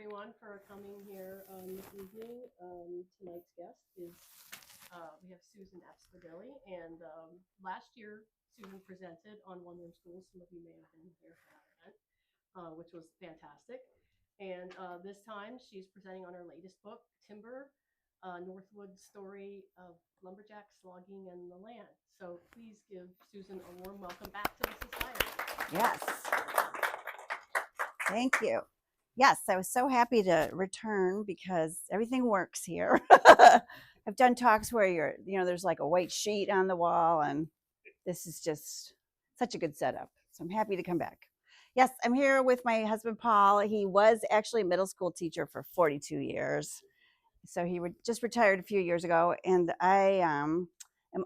everyone for coming here this evening. Tonight's guest is, we have Susan Apps-Bodilly, and last year Susan presented on One Room Schools. Some of you may have been here for that event, which was fantastic. And this time she's presenting on her latest book, Timber, Northwoods Story of Lumberjacks, Logging, and the Land. So please give Susan a warm welcome back to the Society. Yes. Thank you. Yes, I was so happy to return because everything works here. I've done talks where there's like a white sheet on the wall, and this is just such a good setup. So I'm happy to come back. Yes, I'm here with my husband, Paul. He was actually a middle school teacher for 42 years. So he just retired a few years ago. And I am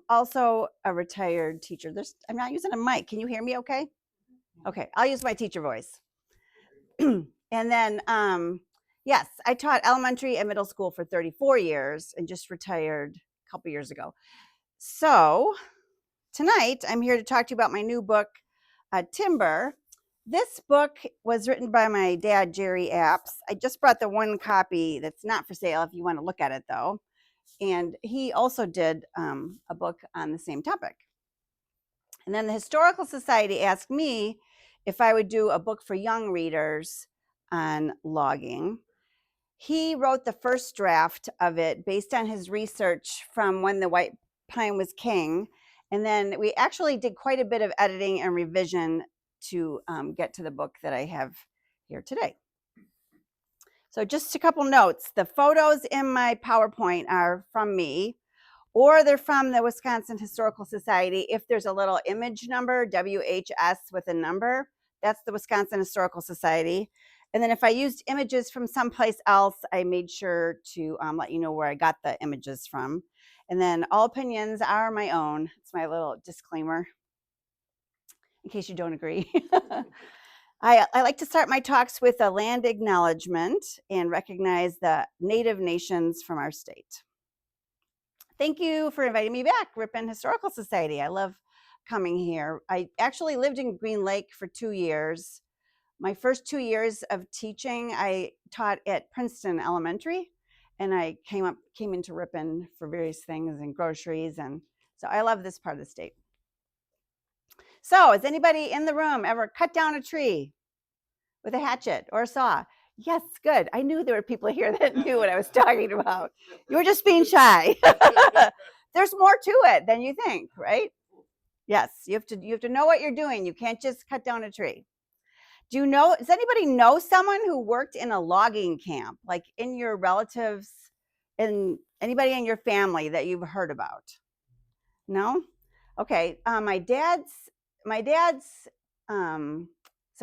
also a retired teacher. I'm not using a mic. Can you hear me okay? Okay, I'll use my teacher voice. And then, yes, I taught elementary and middle school for 34 years and just retired a couple years ago. So tonight, I'm here to talk to you about my new book, Timber. This book was written by my dad, JerryApps. I just brought the one copy that's not for sale if you want to look at it, though. And he also did a book on the same topic. And then the Historical Society asked me if I would do a book for young readers on logging. He wrote the first draft of it based on his research from when the white pine was king. And then we actually did quite a bit of editing and revision to get to the book that I have here today. So just a couple notes. The photos in my PowerPoint are from me, or they're from the Wisconsin Historical Society. If there's a little image number, WHS with a number, that's the Wisconsin Historical Society. And then if I used images from someplace else, I made sure to let you know where I got the images from. And then all opinions are my own. It's my little disclaimer, in case you don't agree. I like to start my talks with a land acknowledgement and recognize the Native nations from our state. Thank you for inviting me back, Ripon Historical Society. I love coming here. I actually lived in Green Lake for 2 years. My first 2 years of teaching, I taught at Princeton Elementary, and I came into Ripon for various things and groceries, and so I love this part of the state. So, has anybody in the room ever cut down a tree with a hatchet or a saw? Yes, good. I knew there were people here that knew what I was talking about. You were just being shy. There's more to it than you think, right? Yes, you have to know what you're doing. You can't just cut down a tree. Does anybody know someone who worked in a logging camp, like in your relatives and anybody in your family that you've heard about? No? Okay. So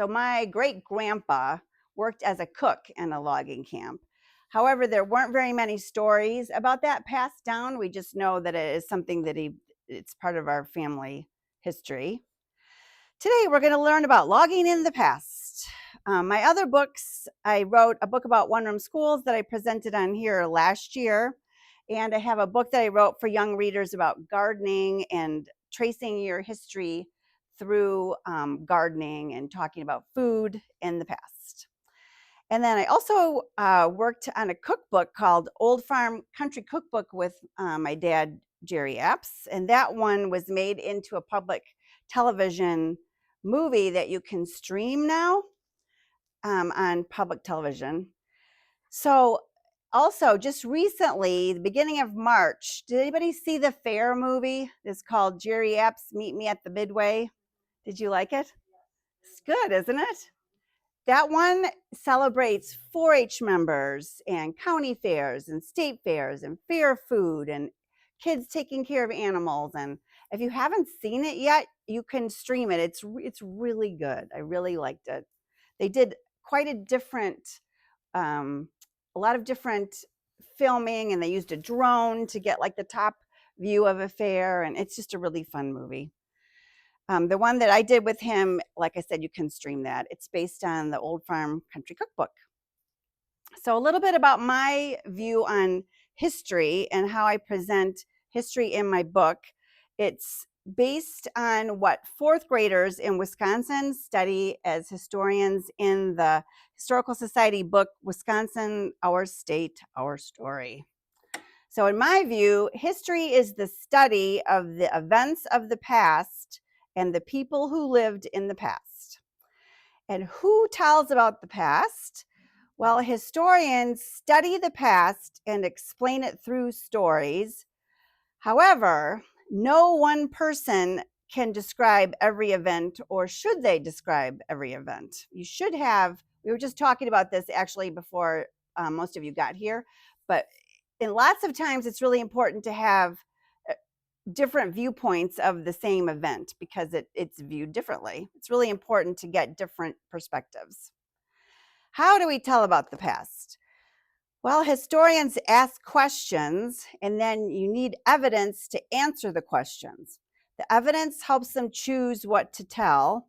my great grandpa worked as a cook in a logging camp. However, there weren't very many stories about that passed down. We just know that it is something that it's part of our family history. Today, we're going to learn about logging in the past. My other books, I wrote a book about one-room schools that I presented on here last year. And I have a book that I wrote for young readers about gardening and tracing your history through gardening and talking about food in the past. And then I also worked on a cookbook called Old Farm Country Cookbook with my dad, JerryApps. And that one was made into a public television movie that you can stream now on public television. So also, just recently, the beginning of March, did anybody see the fair movie? It's called JerryApps Meet Me at the Midway. Did you like it? It's good, isn't it? That one celebrates 4-H members and county fairs and state fairs and fair food and kids taking care of animals. And if you haven't seen it yet, you can stream it. It's really good. I really liked it. They did quite a lot of different filming, and they used a drone to get like the top view of a fair, and it's just a really fun movie. The one that I did with him, like I said, you can stream that. It's based on the Old Farm Country Cookbook. So a little bit about my view on history and how I present history in my book. It's based on what fourth graders in Wisconsin study as historians in the Historical Society book, Wisconsin, Our State, Our Story. So in my view, history is the study of the events of the past and the people who lived in the past. And who tells about the past? Well, historians study the past and explain it through stories. However, no one person can describe every event, or should they describe every event? You should have, we were just talking about this actually before most of you got here, but in lots of times it's really important to have different viewpoints of the same event because it's viewed differently. It's really important to get different perspectives. How do we tell about the past? Well, historians ask questions, and then you need evidence to answer the questions. The evidence helps them choose what to tell,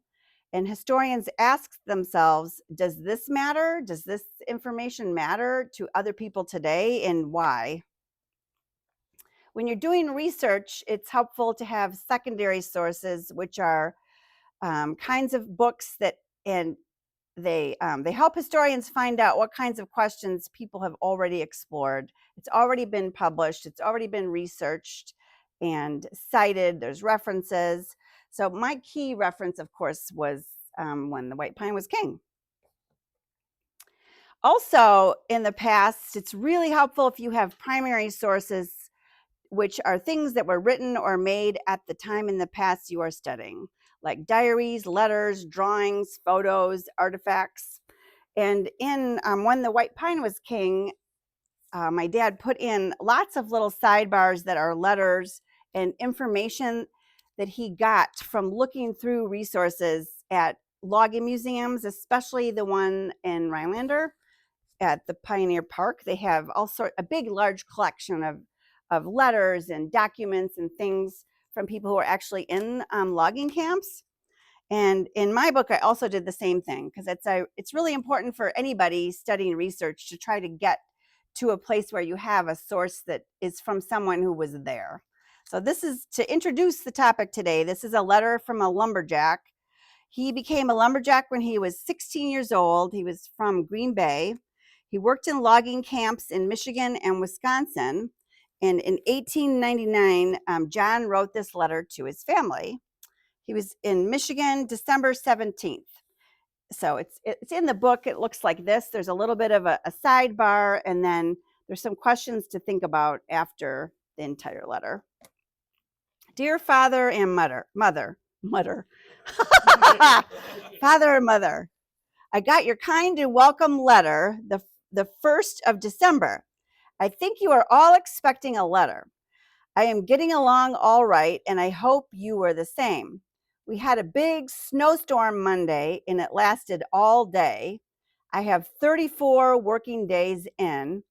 and historians ask themselves, does this matter? Does this information matter to other people today, and why? When you're doing research, it's helpful to have secondary sources, which are kinds of books that, and they help historians find out what kinds of questions people have already explored. It's already been published, it's already been researched and cited, there's references. So my key reference, of course, was when the white pine was king. Also, in the past, it's really helpful if you have primary sources, which are things that were written or made at the time in the past you are studying, like diaries, letters, drawings, photos, artifacts. And in When the White Pine Was King, my dad put in lots of little sidebars that are letters and information that he got from looking through resources at logging museums, especially the one in Rhinelander at the Pioneer Park. They have a big, large collection of letters and documents and things from people who are actually in logging camps. And in my book, I also did the same thing because it's really important for anybody studying research to try to get to a place where you have a source that is from someone who was there. So this is to introduce the topic today. This is a letter from a lumberjack. He became a lumberjack when he was 16 years old. He was from Green Bay. He worked in logging camps in Michigan and Wisconsin. And in 1899, John wrote this letter to his family. He was in Michigan, December 17th. So it's in the book. It looks like this. There's a little bit of a sidebar, and then there's some questions to think about after the entire letter. Dear father and mother, father and mother, I got your kind and welcome letter the 1st of December. I think you are all expecting a letter. I am getting along all right, and I hope you were the same. We had a big snowstorm Monday, and it lasted all day. I have 34 working days in.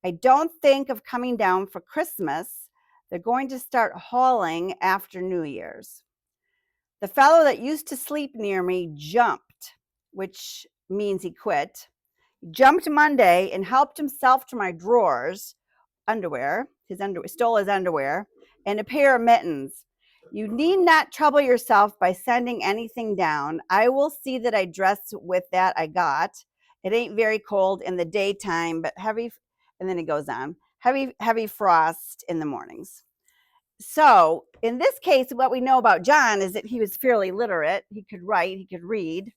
I don't think of coming down for Christmas. They're going to start hauling after New Year's. The fellow that used to sleep near me jumped, which means he quit. He jumped Monday and helped himself to my drawers, stole his underwear, and a pair of mittens. You need not trouble yourself by sending anything down. I will see that I dress with that I got. It ain't very cold in the daytime, but heavy, and then it goes on, heavy frost in the mornings. So in this case, what we know about John is that he was fairly literate. He could write, he could read,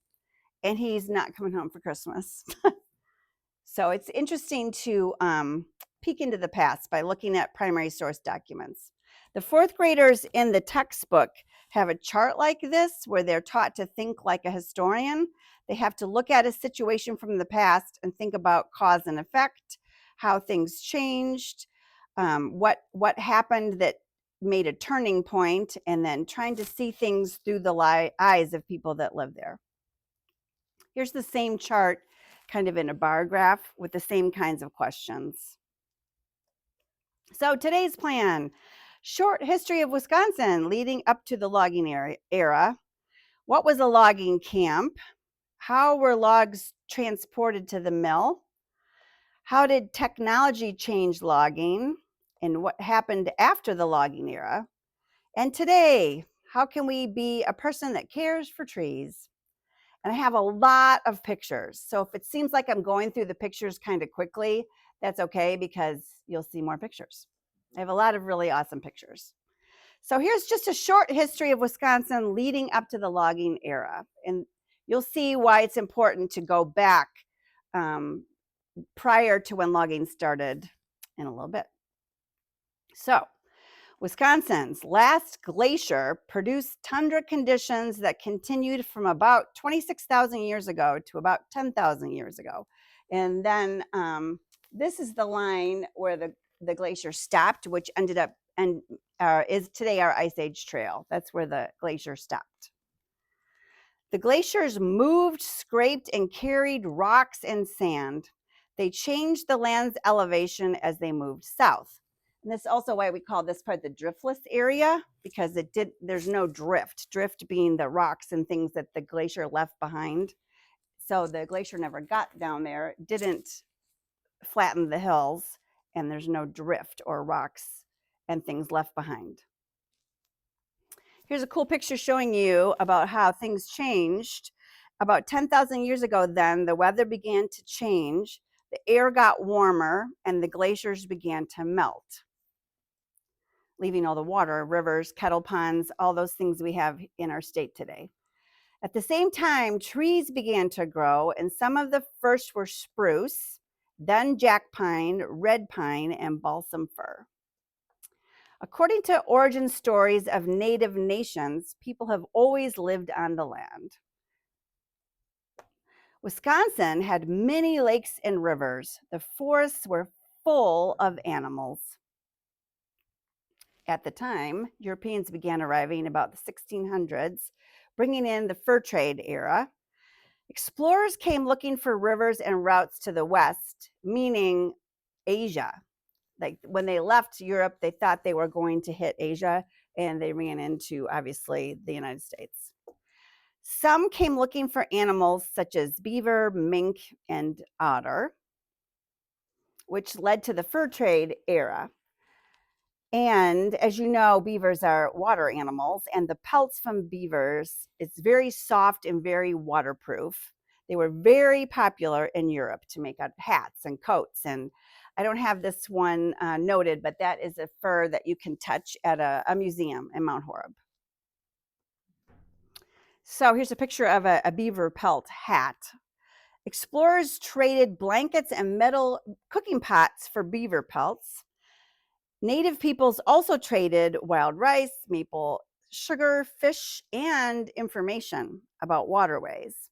and he's not coming home for Christmas. So it's interesting to peek into the past by looking at primary source documents. The fourth graders in the textbook have a chart like this where they're taught to think like a historian. They have to look at a situation from the past and think about cause and effect, how things changed, what happened that made a turning point, and then trying to see things through the eyes of people that live there. Here's the same chart kind of in a bar graph with the same kinds of questions. So today's plan: short history of Wisconsin leading up to the logging era. What was a logging camp? How were logs transported to the mill? How did technology change logging? And what happened after the logging era? And today, how can we be a person that cares for trees? And I have a lot of pictures. So if it seems like I'm going through the pictures kind of quickly, that's okay because you'll see more pictures. I have a lot of really awesome pictures. So here's just a short history of Wisconsin leading up to the logging era. And you'll see why it's important to go back prior to when logging started in a little bit. So Wisconsin's last glacier produced tundra conditions that continued from about 26,000 years ago to about 10,000 years ago. And then this is the line where the glacier stopped, which ended up and is today our Ice Age trail. That's where the glacier stopped. The glaciers moved, scraped, and carried rocks and sand. They changed the land's elevation as they moved south. And this is also why we call this part the driftless area, because there's no drift. Drift being the rocks and things that the glacier left behind. So the glacier never got down there, didn't flatten the hills, and there's no drift or rocks and things left behind. Here's a cool picture showing you about how things changed. About 10,000 years ago then, the weather began to change, the air got warmer, and the glaciers began to melt, leaving all the water, rivers, kettle ponds, all those things we have in our state today. At the same time, trees began to grow, and some of the first were spruce, then jack pine, red pine, and balsam fir. According to origin stories of native nations, people have always lived on the land. Wisconsin had many lakes and rivers. The forests were full of animals. At the time, Europeans began arriving about the 1600s, bringing in the fur trade era. Explorers came looking for rivers and routes to the west, meaning Asia. Like when they left Europe, they thought they were going to hit Asia, and they ran into, obviously, the United States. Some came looking for animals such as beaver, mink, and otter, which led to the fur trade era. And as you know, beavers are water animals, and the pelts from beavers is very soft and very waterproof. They were very popular in Europe to make out hats and coats. And I don't have this one noted, but that is a fur that you can touch at a museum in Mount Horeb. So here's a picture of a beaver pelt hat. Explorers traded blankets and metal cooking pots for beaver pelts. Native peoples also traded wild rice, maple sugar, fish, and information about waterways.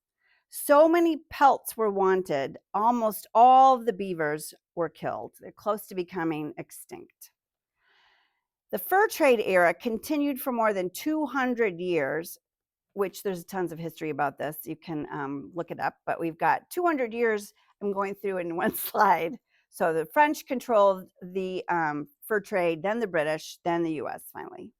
So many pelts were wanted, almost all of the beavers were killed. They're close to becoming extinct. The fur trade era continued for more than 200 years, which there's tons of history about this. You can look it up, but we've got 200 years I'm going through in one slide. So the French controlled the fur trade, then the British, then the US finally.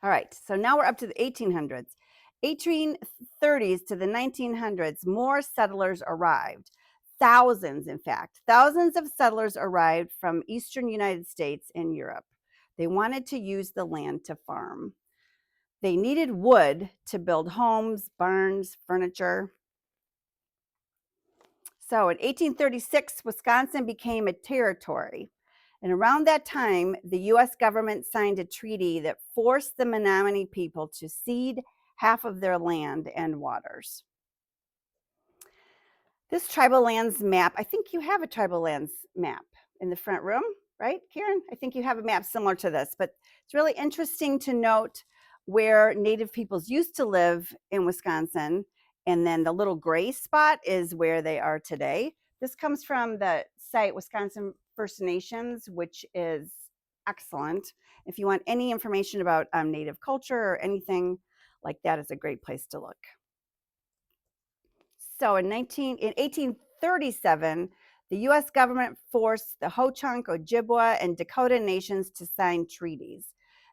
All right, so now we're up to the 1800s. 1830s to the 1900s, more settlers arrived. Thousands, in fact. Thousands of settlers arrived from eastern United States and Europe. They wanted to use the land to farm. They needed wood to build homes, barns, furniture. So in 1836, Wisconsin became a territory. And around that time, the US government signed a treaty that forced the Menominee people to cede half of their land and waters. This tribal lands map, I think you have a tribal lands map in the front room, right, Karen? I think you have a map similar to this, but it's really interesting to note where Native peoples used to live in Wisconsin, and then the little gray spot is where they are today. This comes from the site Wisconsin First Nations, which is excellent. If you want any information about Native culture or anything like that, is a great place to look. So in 1837, the US government forced the Ho-Chunk, Ojibwa, and Dakota nations to sign treaties.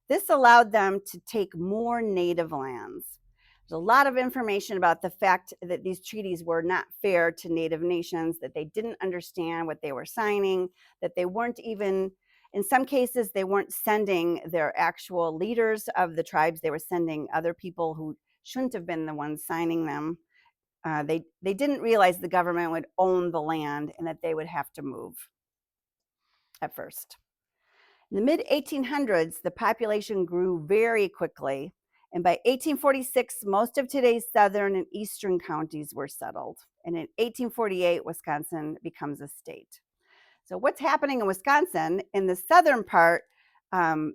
This allowed them to take more native lands. There's a lot of information about the fact that these treaties were not fair to native nations, that they didn't understand what they were signing, that they weren't even In some cases, they weren't sending their actual leaders of the tribes. They were sending other people who shouldn't have been the ones signing them. They didn't realize the government would own the land and that they would have to move at first. In the mid-1800s, the population grew very quickly, and by 1846, most of today's southern and eastern counties were settled. And in 1848, Wisconsin becomes a state. So what's happening in Wisconsin? In the southern part, men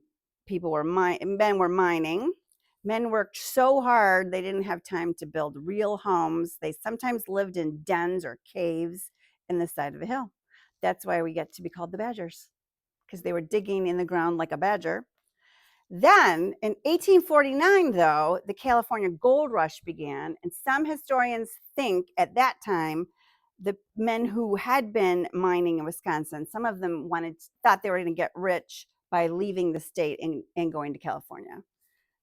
were mining. Men worked so hard they didn't have time to build real homes. They sometimes lived in dens or caves in the side of a hill. That's why we get to be called the Badgers, because they were digging in the ground like a badger. Then in 1849, though, the California gold rush began, and some historians think at that time the men who had been mining in Wisconsin, some of them thought they were going to get rich by leaving the state and going to California.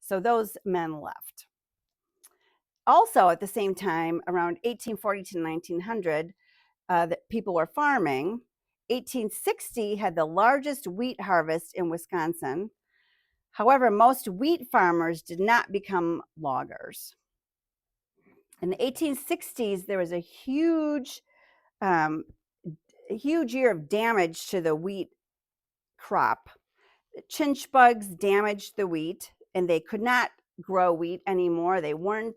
So those men left. Also, at the same time, around 1840 to 1900, that people were farming. 1860 had the largest wheat harvest in Wisconsin. However, most wheat farmers did not become loggers. In the 1860s, there was a huge year of damage to the wheat crop. Chinch bugs damaged the wheat, and they could not grow wheat anymore. They were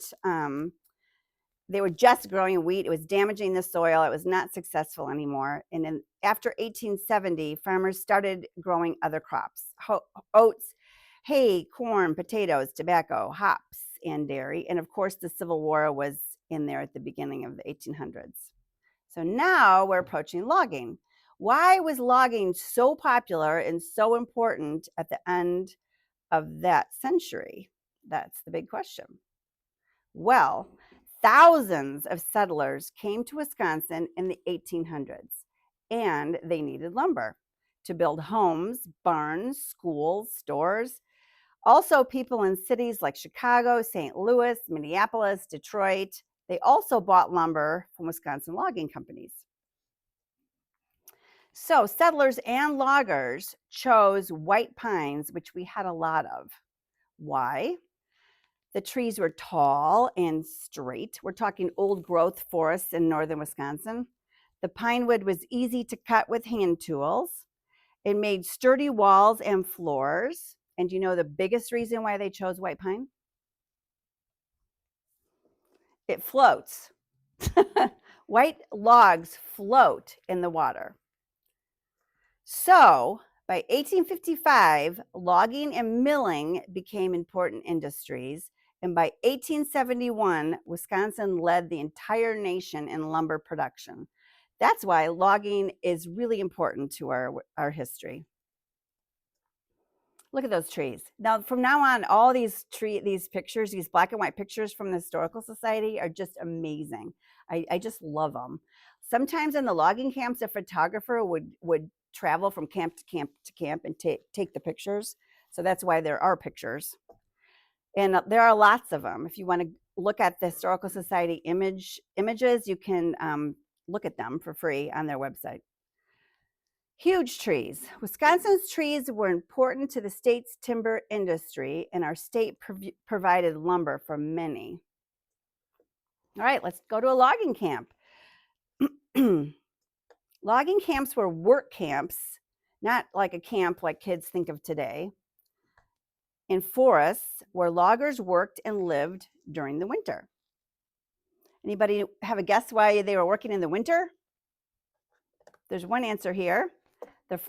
just growing wheat. It was damaging the soil. It was not successful anymore. And then after 1870, farmers started growing other crops: oats, hay, corn, potatoes, tobacco, hops, and dairy. And of course, the Civil War was in there at the beginning of the 1800s. So now we're approaching logging. Why was logging so popular and so important at the end of that century? That's the big question. Well, thousands of settlers came to Wisconsin in the 1800s, and they needed lumber to build homes, barns, schools, stores. Also, people in cities like Chicago, St. Louis, Minneapolis, Detroit, they also bought lumber from Wisconsin logging companies. So settlers and loggers chose white pines, which we had a lot of. Why? The trees were tall and straight. We're talking old growth forests in northern Wisconsin. The pine wood was easy to cut with hand tools. It made sturdy walls and floors. And do you know the biggest reason why they chose white pine? It floats. White logs float in the water. So by 1855, logging and milling became important industries. And by 1871, Wisconsin led the entire nation in lumber production. That's why logging is really important to our history. Look at those trees. Now, from now on, all these pictures, these black and white pictures from the Historical Society are just amazing. I just love them. Sometimes in the logging camps, a photographer would travel from camp to camp to camp and take the pictures. So that's why there are pictures. And there are lots of them. If you want to look at the Historical Society images, you can look at them for free on their website. Huge trees. Wisconsin's trees were important to the state's timber industry, and our state provided lumber for many. All right, let's go to a logging camp. Logging camps were work camps, not like a camp like kids think of today, in forests where loggers worked and lived during the winter. Anybody have a guess why they were working in the winter? There's one answer here.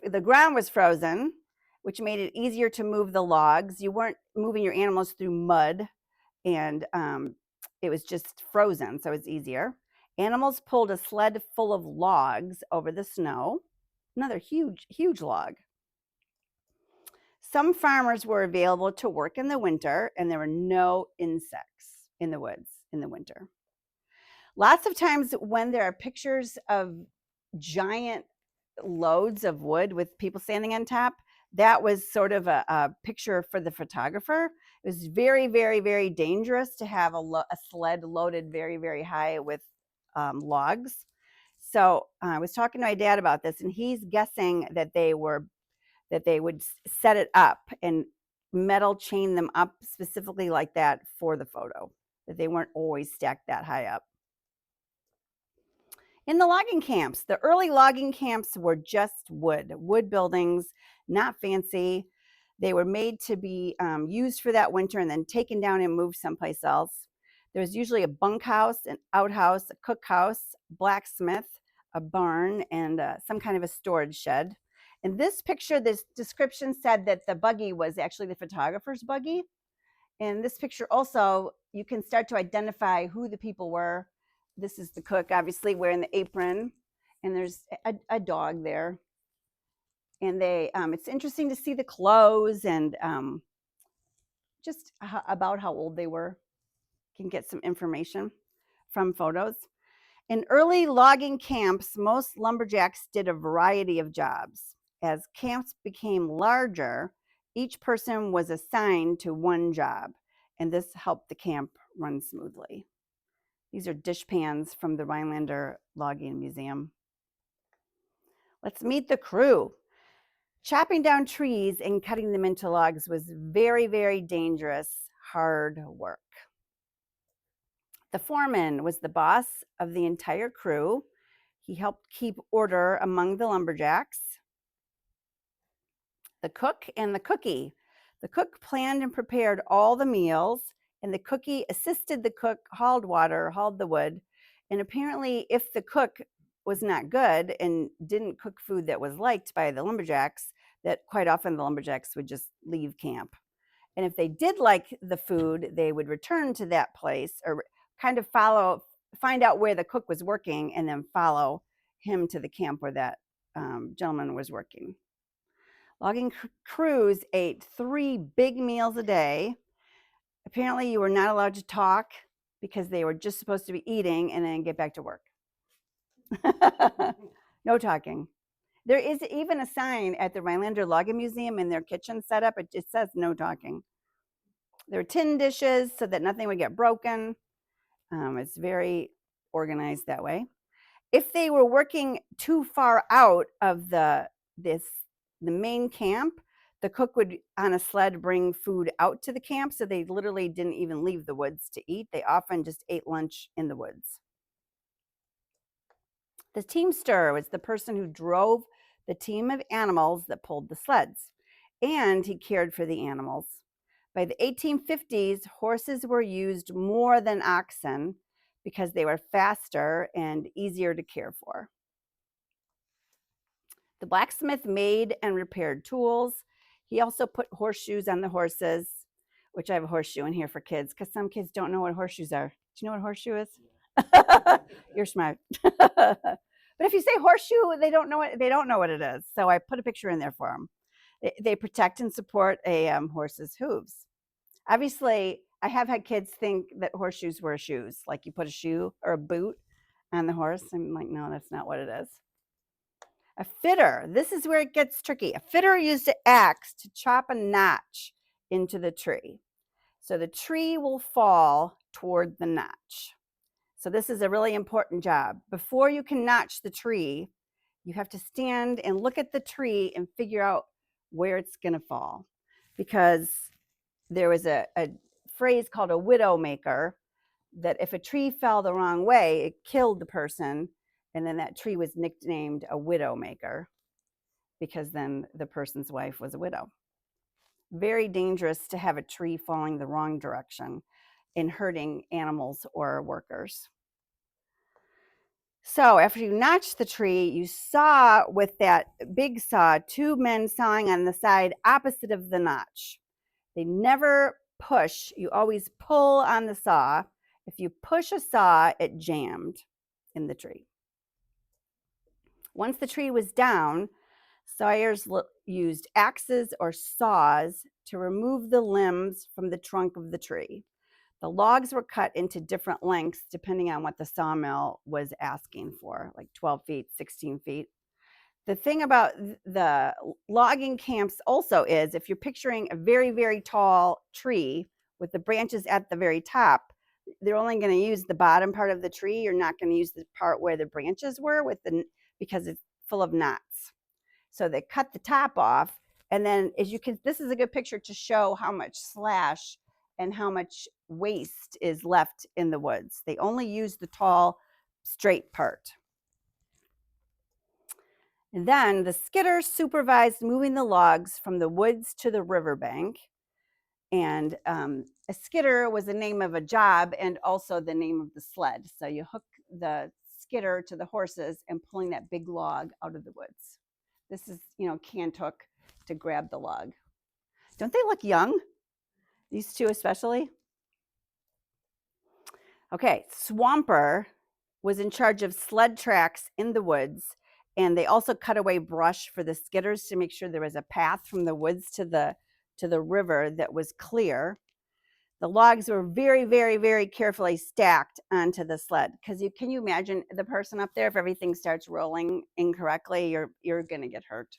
The ground was frozen, which made it easier to move the logs. You weren't moving your animals through mud, and it was just frozen, so it's easier. Animals pulled a sled full of logs over the snow. Another huge, huge log. Some farmers were available to work in the winter, and there were no insects in the woods in the winter. Lots of times when there are pictures of giant loads of wood with people standing on top, that was sort of a picture for the photographer. It was very, very, very dangerous to have a sled loaded very, very high with logs. So I was talking to my dad about this, and he's guessing that they were that they would set it up and metal chain them up specifically like that for the photo, that they weren't always stacked that high up. In the logging camps, the early logging camps were just wood buildings, not fancy. They were made to be used for that winter and then taken down and moved someplace else. There was usually a bunkhouse, an outhouse, a cookhouse, blacksmith, a barn, and some kind of a storage shed. In this picture, this description said that the buggy was actually the photographer's buggy. In this picture also, you can start to identify who the people were. This is the cook, obviously wearing the apron, and there's a dog there. And it's interesting to see the clothes and just about how old they were. You can get some information from photos. In early logging camps, most lumberjacks did a variety of jobs. As camps became larger, each person was assigned to one job, and this helped the camp run smoothly. These are dish pans from the Rhinelander Logging Museum. Let's meet the crew. Chopping down trees and cutting them into logs was very, very dangerous, hard work. The foreman was the boss of the entire crew. He helped keep order among the lumberjacks. The cook and the cookie. The cook planned and prepared all the meals, and the cookie assisted the cook, hauled water, hauled the wood. And apparently, if the cook was not good and didn't cook food that was liked by the lumberjacks, that quite often the lumberjacks would just leave camp. And if they did like the food, they would return to that place or kind of find out where the cook was working and then follow him to the camp where that gentleman was working. Logging crews ate 3 big meals a day. Apparently, you were not allowed to talk because they were just supposed to be eating and then get back to work. No talking. There is even a sign at the Rhinelander Logging Museum in their kitchen setup. It says no talking. There are tin dishes so that nothing would get broken. It's very organized that way. If they were working too far out of the main camp, the cook would on a sled bring food out to the camp, so they literally didn't even leave the woods to eat. They often just ate lunch in the woods. The teamster was the person who drove the team of animals that pulled the sleds, and he cared for the animals. By the 1850s, horses were used more than oxen because they were faster and easier to care for. The blacksmith made and repaired tools. He also put horseshoes on the horses, which I have a horseshoe in here for kids because some kids don't know what horseshoes are. Do you know what a horseshoe is? You're smart. But if you say horseshoe, they don't know what it is. So I put a picture in there for them. They protect and support a horse's hooves. Obviously, I have had kids think that horseshoes were shoes, like you put a shoe or a boot on the horse. I'm like, no, that's not what it is. A fitter, this is where it gets tricky. A fitter used an axe to chop a notch into the tree. So the tree will fall toward the notch. So this is a really important job. Before you can notch the tree, you have to stand and look at the tree and figure out where it's going to fall. Because there was a phrase called a widow maker, that if a tree fell the wrong way, it killed the person. And then that tree was nicknamed a widow maker because then the person's wife was a widow. Very dangerous to have a tree falling the wrong direction and hurting animals or workers. So after you notch the tree, you saw with that big saw 2 men sawing on the side opposite of the notch. They never push, you always pull on the saw. If you push a saw, it jammed in the tree. Once the tree was down, sawyers used axes or saws to remove the limbs from the trunk of the tree. The logs were cut into different lengths depending on what the sawmill was asking for, like 12 feet, 16 feet. The thing about the logging camps also is if you're picturing a very, very tall tree with the branches at the very top, they're only going to use the bottom part of the tree. You're not going to use the part where the branches were because it's full of knots. So they cut the top off And then as you can, this is a good picture to show how much slash and how much waste is left in the woods. They only use the tall, straight part. And then the skidder supervised moving the logs from the woods to the riverbank. And a skidder was the name of a job and also the name of the sled. So you hook the skidder to the horses and pulling that big log out of the woods. This is, cant hook to grab the log. Don't they look young? These two especially. Okay, Swamper was in charge of sled tracks in the woods, and they also cut away brush for the skidders to make sure there was a path from the woods to the river that was clear. The logs were very, very, very carefully stacked onto the sled, because can you imagine the person up there, if everything starts rolling incorrectly, you're going to get hurt.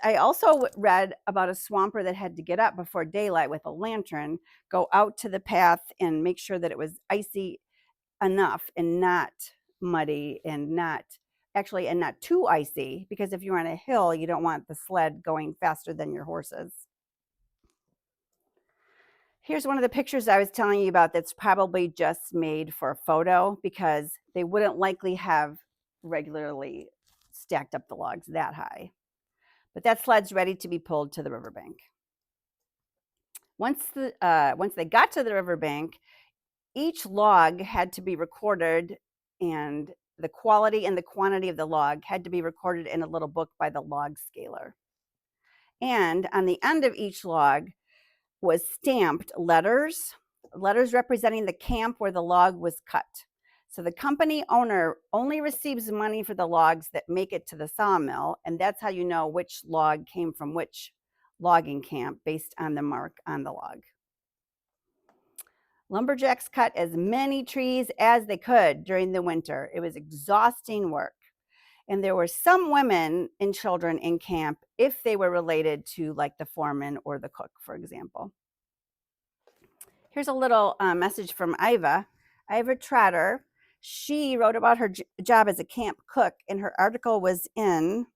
I also read about a swamper that had to get up before daylight with a lantern, go out to the path and make sure that it was icy enough and not muddy and not too icy, because if you're on a hill, you don't want the sled going faster than your horses. Here's one of the pictures I was telling you about that's probably just made for a photo, because they wouldn't likely have regularly stacked up the logs that high. But that sled's ready to be pulled to the riverbank. Once they got to the riverbank, each log had to be recorded, and the quality and the quantity of the log had to be recorded in a little book by the log scaler. And on the end of each log was stamped letters representing the camp where the log was cut. So the company owner only receives money for the logs that make it to the sawmill, and that's how you know which log came from which logging camp, based on the mark on the log. Lumberjacks cut as many trees as they could during the winter. It was exhausting work. And there were some women and children in camp if they were related to, like, the foreman or the cook, for example. Here's a little message from Iva Trotter. She wrote about her job as a camp cook, and her article was in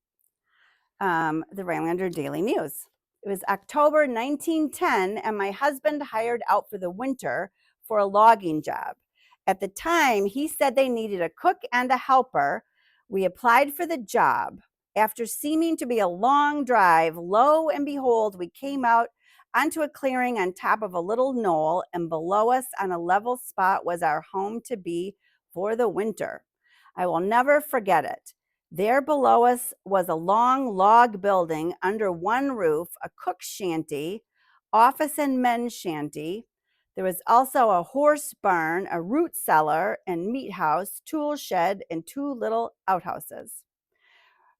the Rhinelander Daily News. It was October 1910, and my husband hired out for the winter for a logging job. At the time, he said they needed a cook and a helper. We applied for the job. After seeming to be a long drive, lo and behold, we came out onto a clearing on top of a little knoll, and below us on a level spot was our home to be for the winter. I will never forget it. There below us was a long log building under one roof, a cook's shanty, office and men's shanty. There was also a horse barn, a root cellar and meat house, tool shed, and two little outhouses.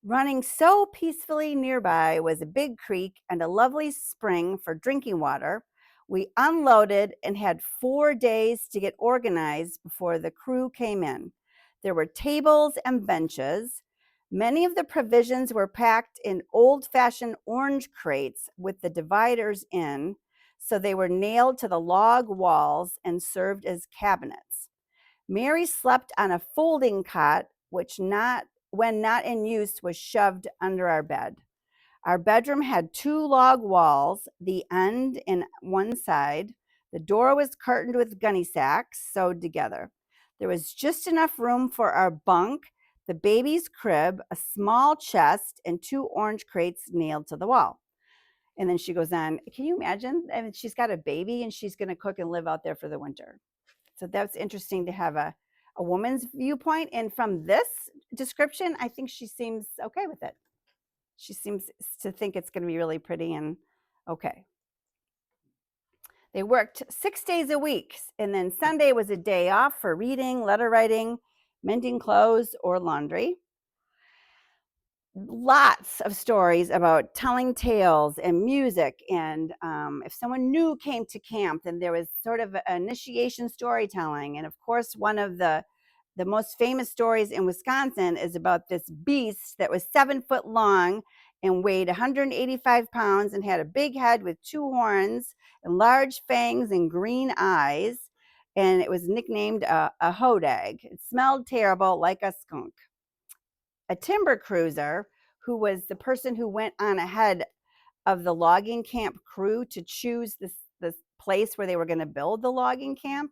Running so peacefully nearby was a big creek and a lovely spring for drinking water. We unloaded and had 4 days to get organized before the crew came in. There were tables and benches. Many of the provisions were packed in old-fashioned orange crates with the dividers in, so they were nailed to the log walls and served as cabinets. Mary slept on a folding cot, which when not in use was shoved under our bed. Our bedroom had 2 log walls, the end in one side. The door was curtained with gunny sacks sewed together. There was just enough room for our bunk, the baby's crib, a small chest, and 2 orange crates nailed to the wall. And then she goes on, can you imagine? I mean, she's got a baby and she's going to cook and live out there for the winter. So that's interesting to have a woman's viewpoint. And from this description, I think she seems okay with it. She seems to think it's going to be really pretty and okay. They worked 6 days a week, and then Sunday was a day off for reading, letter writing, mending clothes, or laundry. Lots of stories about telling tales and music, and if someone new came to camp, then there was sort of initiation storytelling. And of course, one of the most famous stories in Wisconsin is about this beast that was 7 foot long and weighed 185 pounds and had a big head with 2 horns and large fangs and green eyes, and it was nicknamed a hodag. It smelled terrible, like a skunk. A timber cruiser, who was the person who went on ahead of the logging camp crew to choose this place where they were going to build the logging camp.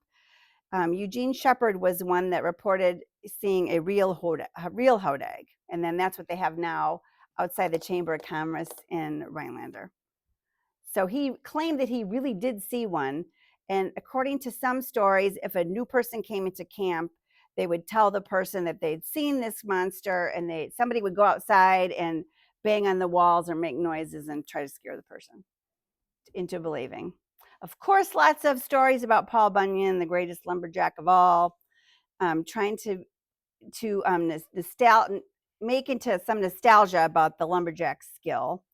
Eugene Shepard was one that reported seeing a real hodag, and then that's what they have now outside the Chamber of Commerce in Rhinelander. So he claimed that he really did see one, and according to some stories, if a new person came into camp, they would tell the person that they'd seen this monster, and somebody would go outside and bang on the walls or make noises and try to scare the person into believing. Of course, lots of stories about Paul Bunyan, the greatest lumberjack of all, trying to make into some nostalgia about the lumberjack skill.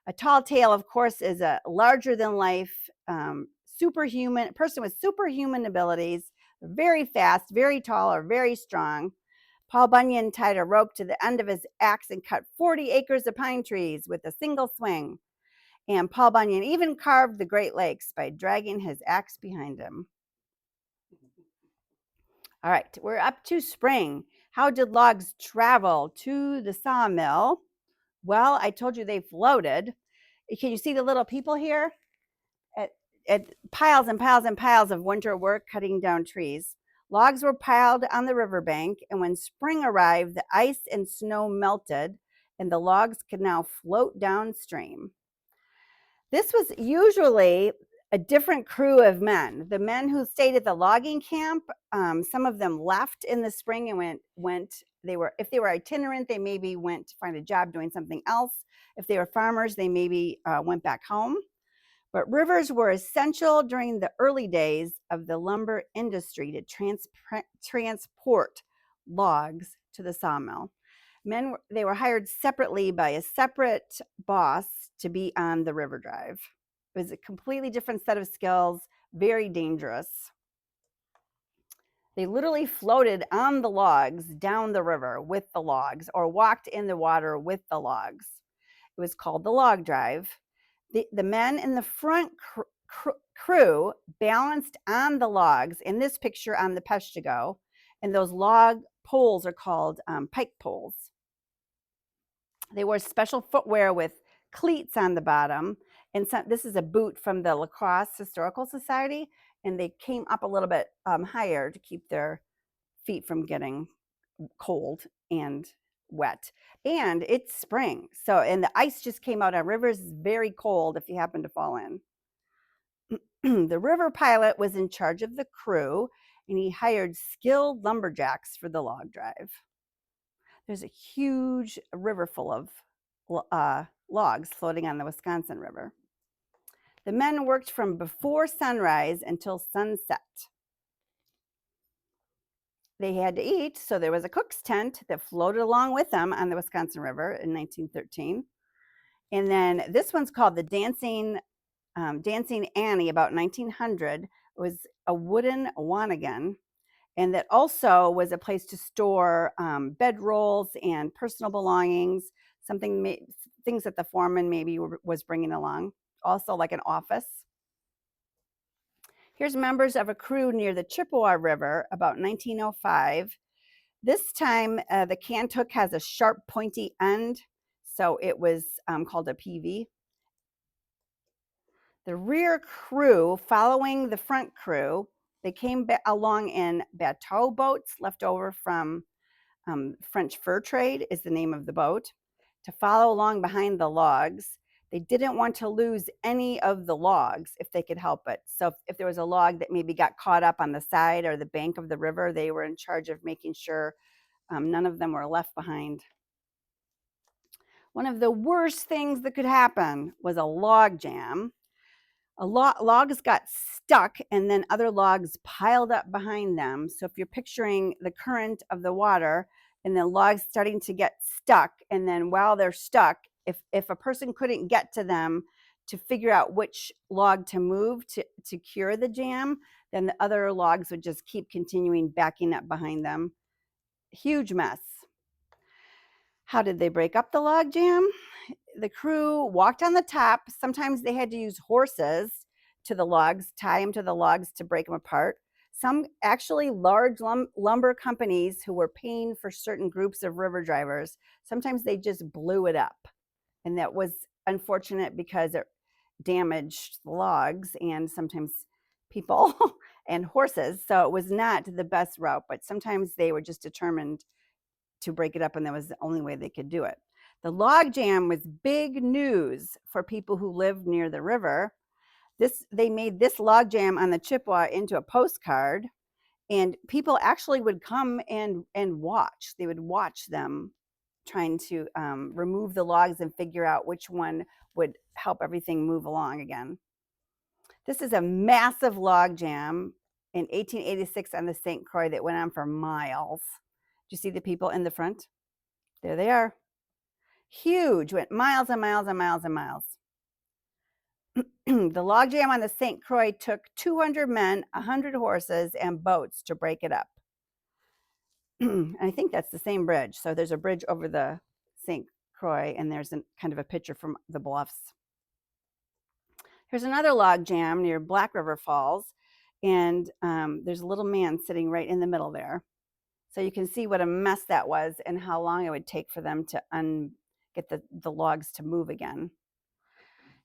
A tall tale, of course, is a larger-than-life person with superhuman abilities, very fast, very tall, or very strong. Paul Bunyan tied a rope to the end of his axe and cut 40 acres of pine trees with a single swing. And Paul Bunyan even carved the Great Lakes by dragging his axe behind him. All right, we're up to spring. How did logs travel to the sawmill? Well, I told you they floated. Can you see the little people here? At piles and piles and piles of winter work cutting down trees. Logs were piled on the riverbank, and when spring arrived, the ice and snow melted, and the logs could now float downstream. This was usually a different crew of men. The men who stayed at the logging camp, some of them left in the spring and if they were itinerant, they maybe went to find a job doing something else. If they were farmers, they maybe went back home. But rivers were essential during the early days of the lumber industry to transport logs to the sawmill. They were hired separately by a separate boss to be on the river drive. It was a completely different set of skills, very dangerous. They literally floated on the logs down the river with the logs, or walked in the water with the logs. It was called the log drive. The men in the front crew balanced on the logs, in this picture on the peshtigo, and those log poles are called pike poles. They wore special footwear with cleats on the bottom, and this is a boot from the Lacrosse Historical Society, and they came up a little bit higher to keep their feet from getting cold and wet. And it's spring, and the ice just came out on rivers. Is very cold if you happen to fall in. The river pilot was in charge of the crew, and he hired skilled lumberjacks for the log drive. There's a huge river full of logs floating on the Wisconsin River. The men worked from before sunrise until sunset. They had to eat, so there was a cook's tent that floated along with them on the Wisconsin River in 1913. And then this one's called the Dancing Annie, about 1900. It was a wooden wanigan, and that also was a place to store bedrolls and personal belongings, things that the foreman maybe was bringing along, also like an office. Here's members of a crew near the Chippewa River about 1905. This time, the canned hook has a sharp, pointy end, so it was called a PV. The rear crew, following the front crew, they came along in bateau boats left over from French fur trade is the name of the boat, to follow along behind the logs. They didn't want to lose any of the logs if they could help it. So if there was a log that maybe got caught up on the side or the bank of the river, they were in charge of making sure none of them were left behind. One of the worst things that could happen was a log jam. Logs got stuck, and then other logs piled up behind them. So if you're picturing the current of the water and then logs starting to get stuck, and then while they're stuck, if a person couldn't get to them to figure out which log to move to cure the jam, then the other logs would just keep continuing backing up behind them. Huge mess. How did they break up the log jam? The crew walked on the top. Sometimes they had to use horses to the logs, tie them to the logs to break them apart. Some actually large lumber companies who were paying for certain groups of river drivers, sometimes they just blew it up. And that was unfortunate because it damaged the logs and sometimes people and horses. So it was not the best route, but sometimes they were just determined to break it up, and that was the only way they could do it. The log jam was big news for people who lived near the river. They made this log jam on the Chippewa into a postcard, and people actually would come and watch. They would watch them trying to remove the logs and figure out which one would help everything move along again. This is a massive log jam in 1886 on the St. Croix that went on for miles. Do you see the people in the front? There they are. Huge, went miles and miles and miles and miles. The log jam on the St. Croix took 200 men, 100 horses, and boats to break it up. I think that's the same bridge. So there's a bridge over the St. Croix, and there's kind of a picture from the bluffs. Here's another log jam near Black River Falls, and there's a little man sitting right in the middle there. So you can see what a mess that was and how long it would take for them to get the logs to move again.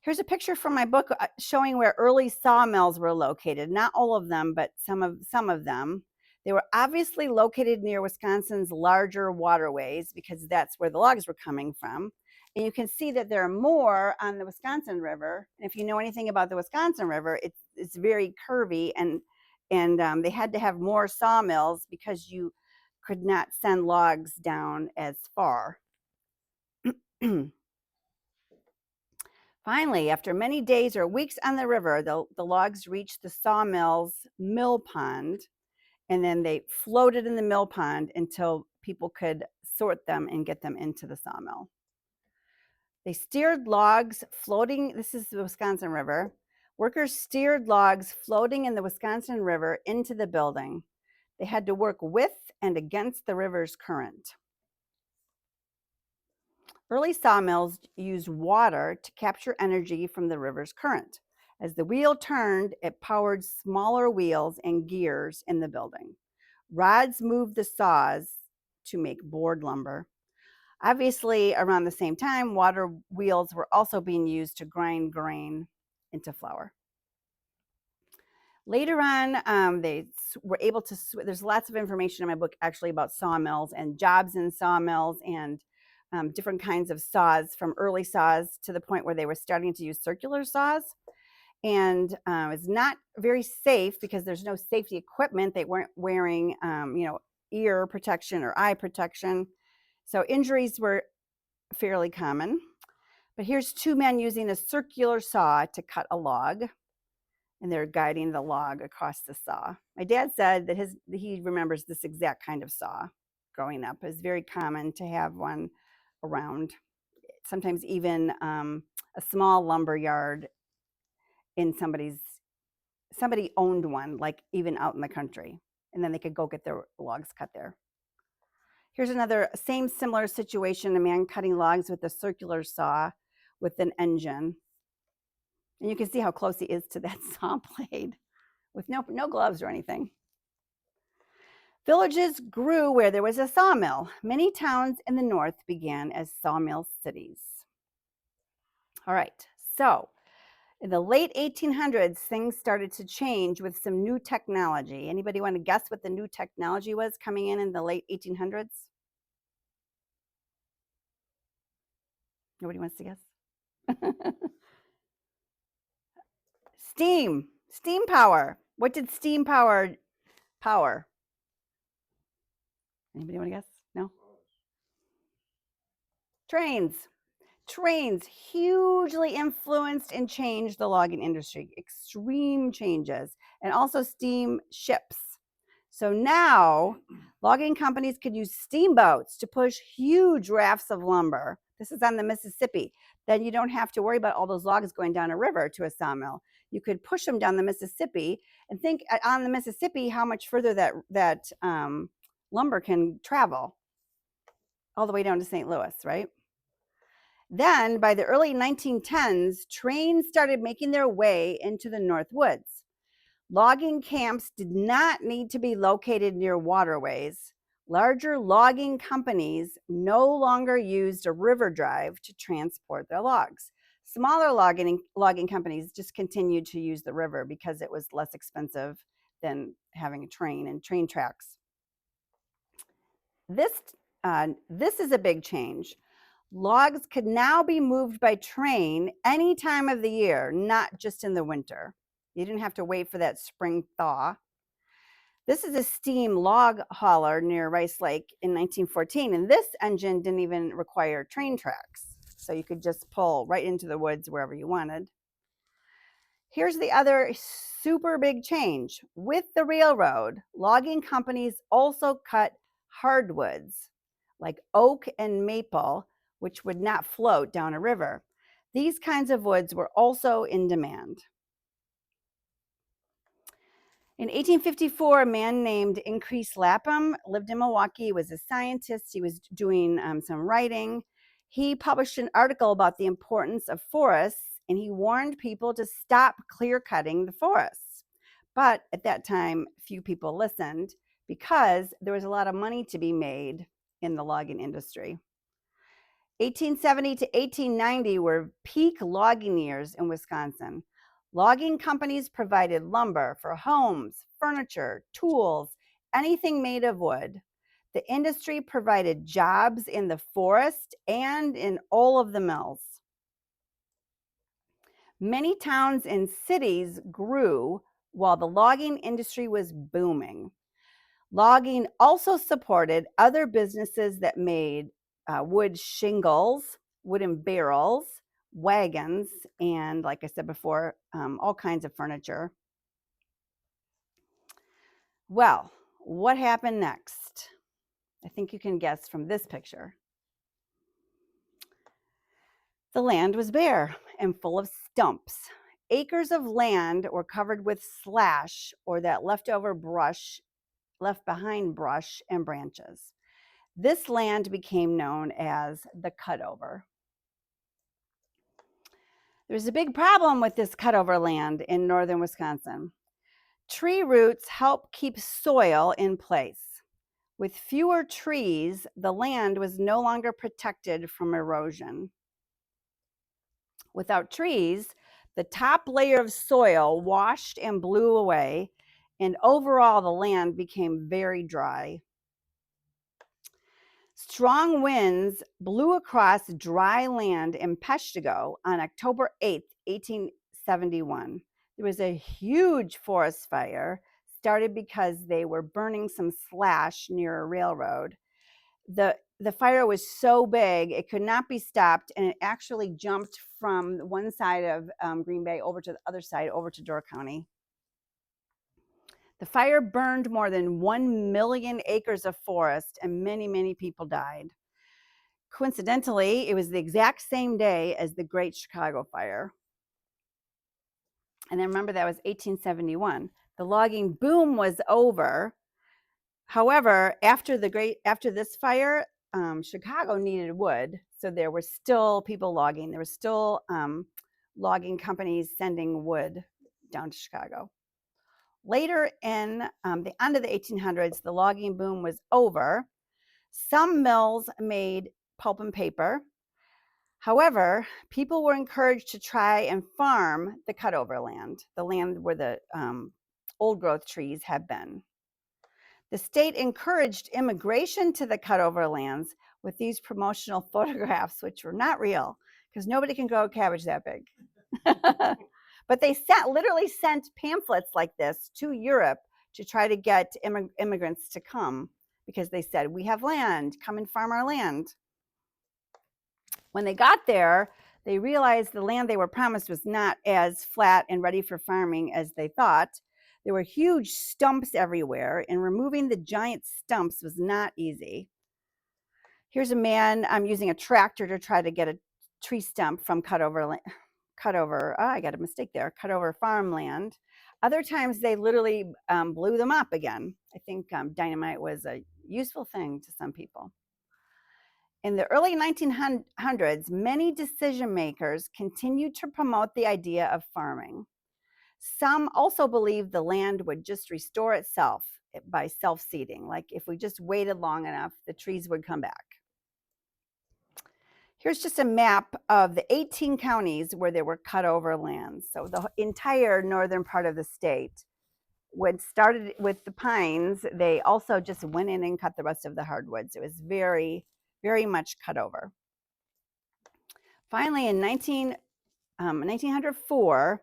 Here's a picture from my book showing where early sawmills were located. Not all of them, but some of them. They were obviously located near Wisconsin's larger waterways because that's where the logs were coming from. And you can see that there are more on the Wisconsin River. And if you know anything about the Wisconsin River, it's very curvy, and they had to have more sawmills because you could not send logs down as far. Finally, after many days or weeks on the river, the logs reached the sawmill's mill pond, and then they floated in the mill pond until people could sort them and get them into the sawmill. They steered logs floating. This is the Wisconsin River. Workers steered logs floating in the Wisconsin River into the building. They had to work with and against the river's current. Early sawmills used water to capture energy from the river's current. As the wheel turned, it powered smaller wheels and gears in the building. Rods moved the saws to make board lumber. Obviously, around the same time, water wheels were also being used to grind grain into flour. Later on, they were able to, there's lots of information in my book actually about sawmills and jobs in sawmills and different kinds of saws, from early saws to the point where they were starting to use circular saws. And it's not very safe because there's no safety equipment. They weren't wearing, ear protection or eye protection. So injuries were fairly common. But here's two men using a circular saw to cut a log, and they're guiding the log across the saw. My dad said that he remembers this exact kind of saw growing up. It's very common to have one around. Sometimes even a small lumber yard in somebody owned one, like even out in the country, and then they could go get their logs cut there. Here's another similar situation, a man cutting logs with a circular saw with an engine. And you can see how close he is to that saw blade with no gloves or anything. Villages grew where there was a sawmill. Many towns in the north began as sawmill cities. All right, so in the late 1800s, things started to change with some new technology. Anybody want to guess what the new technology was coming in the late 1800s? Nobody wants to guess? Steam power. What did steam power? Anybody want to guess? No? Trains hugely influenced and changed the logging industry, extreme changes, and also steam ships. So now logging companies could use steamboats to push huge rafts of lumber. This is on the Mississippi. Then you don't have to worry about all those logs going down a river to a sawmill. You could push them down the Mississippi, and think on the Mississippi how much further that lumber can travel, all the way down to St. Louis, right? Then by the early 1910s, trains started making their way into the Northwoods. Logging camps did not need to be located near waterways. Larger logging companies no longer used a river drive to transport their logs. Smaller logging companies just continued to use the river because it was less expensive than having a train and train tracks. This is a big change. Logs could now be moved by train any time of the year, not just in the winter. You didn't have to wait for that spring thaw. This is a steam log hauler near Rice Lake in 1914, and this engine didn't even require train tracks, so you could just pull right into the woods wherever you wanted. Here's the other super big change. With the railroad, logging companies also cut hardwoods like oak and maple, which would not float down a river. These kinds of woods were also in demand. In 1854, a man named Increase Lapham lived in Milwaukee. He was a scientist. He was doing some writing. He published an article about the importance of forests, and he warned people to stop clear cutting the forests. But at that time, few people listened because there was a lot of money to be made in the logging industry. 1870 to 1890 were peak logging years in Wisconsin. Logging companies provided lumber for homes, furniture, tools, anything made of wood. The industry provided jobs in the forest and in all of the mills. Many towns and cities grew while the logging industry was booming. Logging also supported other businesses that made wood shingles, wooden barrels, wagons, and like I said before, all kinds of furniture. Well, what happened next? I think you can guess from this picture. The land was bare and full of stumps. Acres of land were covered with slash, or that leftover brush, left behind brush and branches. This land became known as the cutover. There's a big problem with this cutover land in northern Wisconsin. Tree roots help keep soil in place. With fewer trees, the land was no longer protected from erosion. Without trees, the top layer of soil washed and blew away, and overall the land became very dry. Strong winds blew across dry land in Peshtigo on October 8, 1871. There was a huge forest fire, started because they were burning some slash near a railroad. The fire was so big, it could not be stopped, and it actually jumped from one side of Green Bay over to the other side, over to Door County. The fire burned more than 1 million acres of forest, and many, many people died. Coincidentally, it was the exact same day as the Great Chicago Fire. And then remember, that was 1871. The logging boom was over. However, after this fire, Chicago needed wood, so there were still people logging. There were still logging companies sending wood down to Chicago. Later in the end of the 1800s, the logging boom was over. Some mills made pulp and paper. However, people were encouraged to try and farm the cutover land, the land where the old growth trees had been. The state encouraged immigration to the cutover lands with these promotional photographs, which were not real because nobody can grow a cabbage that big. But they literally sent pamphlets like this to Europe to try to get immigrants to come, because they said, we have land, come and farm our land. When they got there, they realized the land they were promised was not as flat and ready for farming as they thought. There were huge stumps everywhere, and removing the giant stumps was not easy. Here's a man using a tractor to try to get a tree stump from cutover farmland. Other times they literally blew them up again. I think dynamite was a useful thing to some people. In the early 1900s, many decision makers continued to promote the idea of farming. Some also believed the land would just restore itself by self-seeding. Like if we just waited long enough, the trees would come back. Here's just a map of the 18 counties where there were cut over lands. So the entire northern part of the state. When started with the pines, they also just went in and cut the rest of the hardwoods. It was very, very much cut over. Finally, in 1904,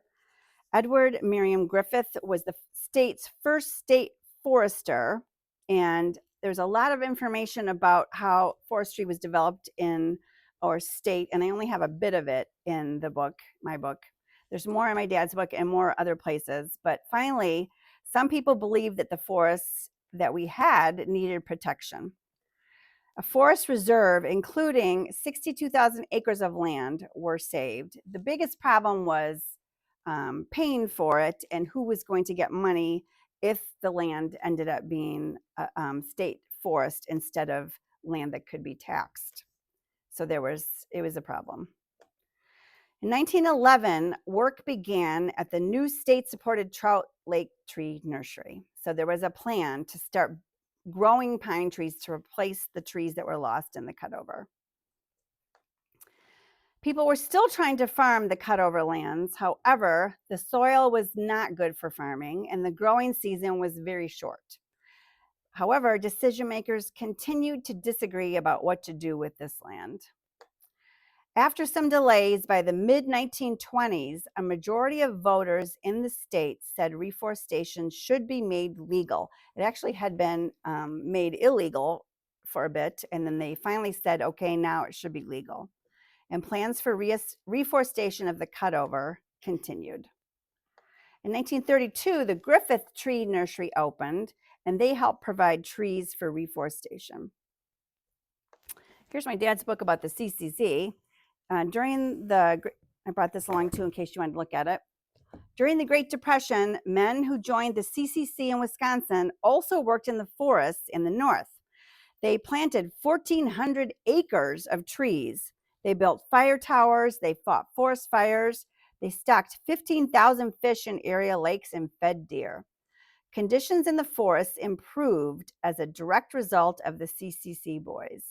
Edward Merriam Griffith was the state's first state forester, and there's a lot of information about how forestry was developed in our state, and I only have a bit of it in the book, my book. There's more in my dad's book and more other places, but finally, some people believe that the forests that we had needed protection. A forest reserve, including 62,000 acres of land, were saved. The biggest problem was paying for it and who was going to get money if the land ended up being a state forest instead of land that could be taxed. So it was a problem. In 1911, work began at the new state-supported Trout Lake Tree Nursery. So there was a plan to start growing pine trees to replace the trees that were lost in the cutover. People were still trying to farm the cutover lands. However, the soil was not good for farming and the growing season was very short. However, decision makers continued to disagree about what to do with this land. After some delays, by the mid-1920s, a majority of voters in the state said reforestation should be made legal. It actually had been made illegal for a bit, and then they finally said, okay, now it should be legal. And plans for reforestation of the cutover continued. In 1932, the Griffith Tree Nursery opened, and they helped provide trees for reforestation. Here's my dad's book about the CCC. I brought this along too in case you wanted to look at it. During the Great Depression, men who joined the CCC in Wisconsin also worked in the forests in the north. They planted 1,400 acres of trees. They built fire towers, they fought forest fires, they stocked 15,000 fish in area lakes and fed deer. Conditions in the forests improved as a direct result of the CCC boys.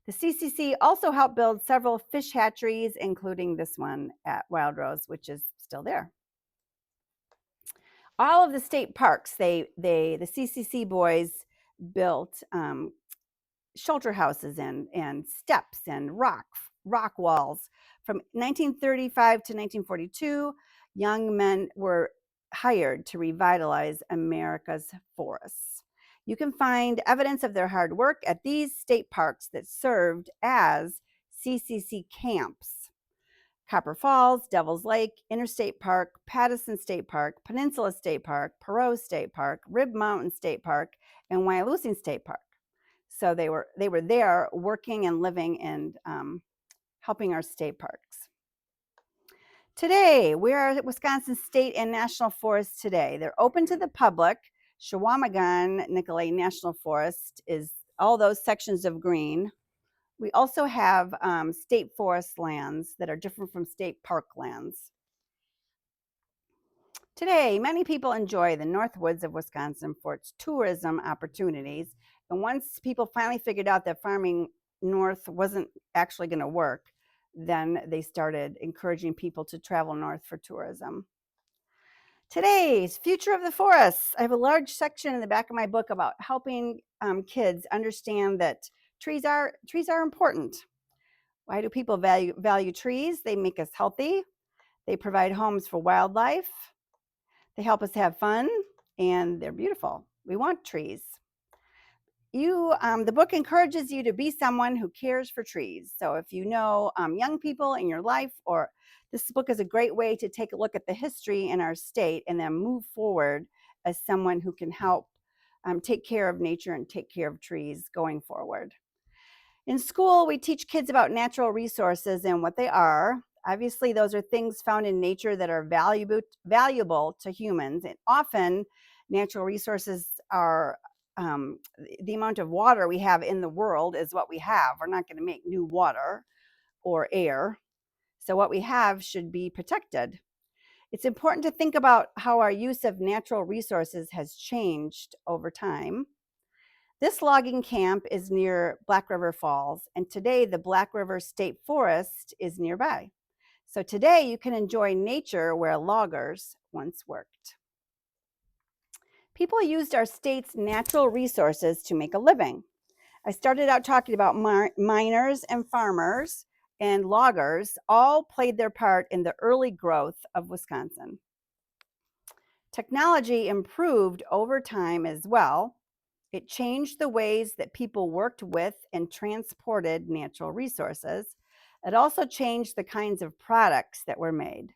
The CCC also helped build several fish hatcheries, including this one at Wild Rose, which is still there. All of the state parks, the CCC boys built shelter houses and steps and rock walls. From 1935 to 1942, young men were hired to revitalize America's forests. You can find evidence of their hard work at these state parks that served as CCC camps. Copper Falls, Devil's Lake, Interstate Park, Pattison State Park, Peninsula State Park, Perot State Park, Rib Mountain State Park, and Wyalusing State Park. So they were there working and living and helping our state parks. Today, we are at Wisconsin State and National Forests today. They're open to the public. Chequamegon-Nicolet National Forest is all those sections of green. We also have state forest lands that are different from state park lands. Today, many people enjoy the Northwoods of Wisconsin for its tourism opportunities. And once people finally figured out that farming north wasn't actually going to work, then they started encouraging people to travel north for tourism. Today's future of the forests. I have a large section in the back of my book about helping kids understand that trees are important. Why do people value trees? They make us healthy. They provide homes for wildlife. They help us have fun, and they're beautiful. We want trees. The book encourages you to be someone who cares for trees. So if you know young people in your life, or this book is a great way to take a look at the history in our state and then move forward as someone who can help take care of nature and take care of trees going forward. In school, we teach kids about natural resources and what they are. Obviously, those are things found in nature that are valuable to humans. And often, natural resources are the amount of water we have in the world is what we have. We're not going to make new water or air. So what we have should be protected. It's important to think about how our use of natural resources has changed over time. This logging camp is near Black River Falls, and today the Black River State Forest is nearby. So today you can enjoy nature where loggers once worked. People used our state's natural resources to make a living. I started out talking about miners and farmers and loggers all played their part in the early growth of Wisconsin. Technology improved over time as well. It changed the ways that people worked with and transported natural resources. It also changed the kinds of products that were made.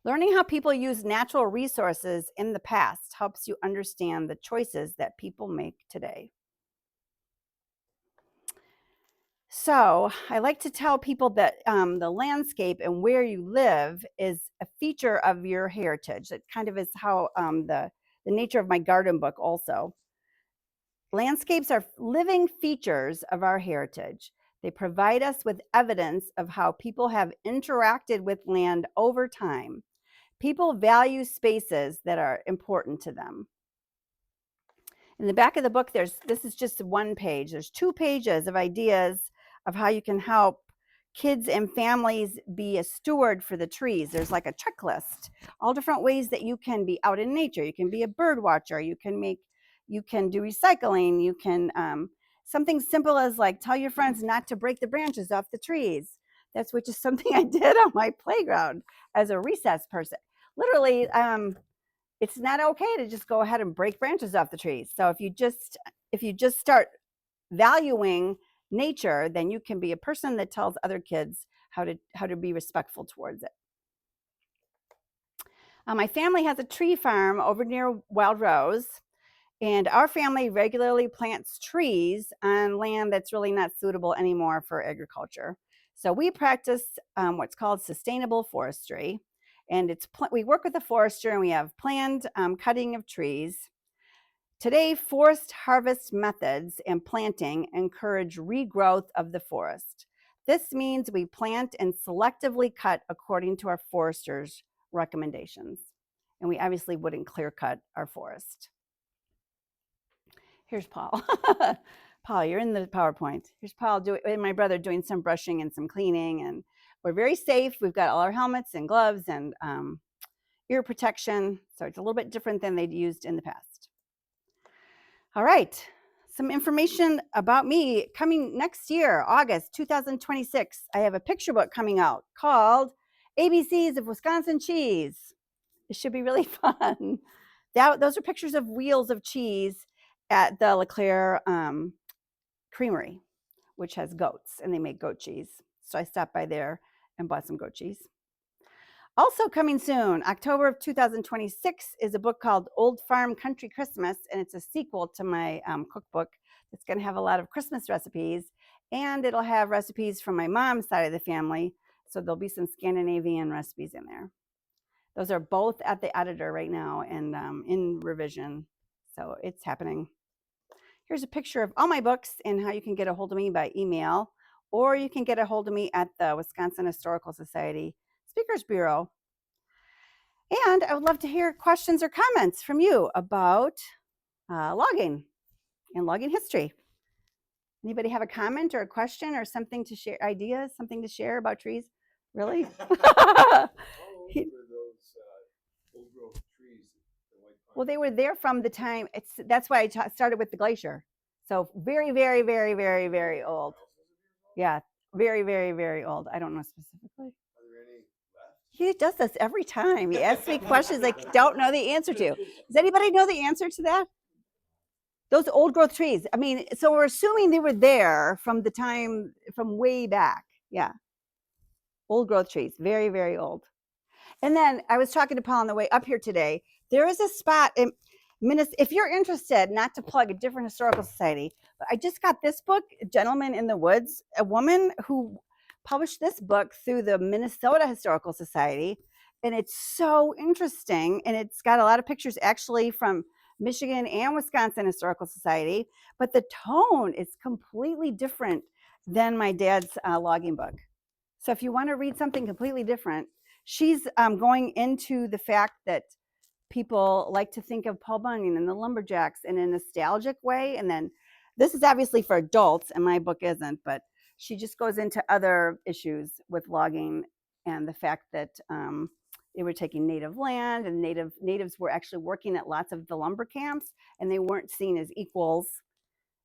Learning how people use natural resources in the past helps you understand the choices that people make today. So I like to tell people that the landscape and where you live is a feature of your heritage. It kind of is how the nature of my garden book also. Landscapes are living features of our heritage. They provide us with evidence of how people have interacted with land over time. People value spaces that are important to them. In the back of the book, this is just one page. There's 2 pages of ideas of how you can help kids and families be a steward for the trees. There's like a checklist, all different ways that you can be out in nature. You can be a bird watcher. You can do recycling. You can, something simple as like tell your friends not to break the branches off the trees. That's which is something I did on my playground as a recess person. Literally, it's not okay to just go ahead and break branches off the trees. So if you just start valuing nature, then you can be a person that tells other kids how to be respectful towards it. My family has a tree farm over near Wild Rose, and our family regularly plants trees on land that's really not suitable anymore for agriculture. So we practice what's called sustainable forestry, and we work with a forester and we have planned cutting of trees. Today, forest harvest methods and planting encourage regrowth of the forest. This means we plant and selectively cut according to our forester's recommendations. And we obviously wouldn't clear cut our forest. Here's Paul. Paul, you're in the PowerPoint. Here's Paul and my brother doing some brushing and some cleaning, and we're very safe. We've got all our helmets and gloves and ear protection. So it's a little bit different than they'd used in the past. All right, some information about me coming next year, August 2026. I have a picture book coming out called ABCs of Wisconsin Cheese. It should be really fun. Those are pictures of wheels of cheese at the LeClaire Creamery, which has goats, and they make goat cheese. So I stopped by there and bought some goat cheese. Also coming soon, October of 2026, is a book called Old Farm Country Christmas, and it's a sequel to my cookbook. It's going to have a lot of Christmas recipes, and it'll have recipes from my mom's side of the family, so there'll be some Scandinavian recipes in there. Those are both at the editor right now and in revision, so it's happening. Here's a picture of all my books and how you can get a hold of me by email, or you can get a hold of me at the Wisconsin Historical Society Speakers Bureau. And I would love to hear questions or comments from you about logging and logging history. Anybody have a comment or a question or something to share, ideas, something to share about trees? Really? Well, they were there from the time, that's why I started with the glacier. So very, very, very, very, very old. Yeah, very, very, very old. I don't know specifically. He does this every time. He asks me questions I don't know the answer to. Does anybody know the answer to that? Those old growth trees. I mean, so we're assuming they were there from the time, from way back. Yeah. Old growth trees. Very, very old. And then I was talking to Paul on the way up here today. There is a spot in Minnesota, if you're interested, not to plug a different historical society, but I just got this book, Gentleman in the Woods, a woman who published this book through the Minnesota Historical Society, and it's so interesting, and it's got a lot of pictures actually from Michigan and Wisconsin Historical Society, but the tone is completely different than my dad's logging book. So if you want to read something completely different, she's going into the fact that people like to think of Paul Bunyan and the Lumberjacks in a nostalgic way. And then this is obviously for adults, and my book isn't, but she just goes into other issues with logging and the fact that they were taking native land, and natives were actually working at lots of the lumber camps, and they weren't seen as equals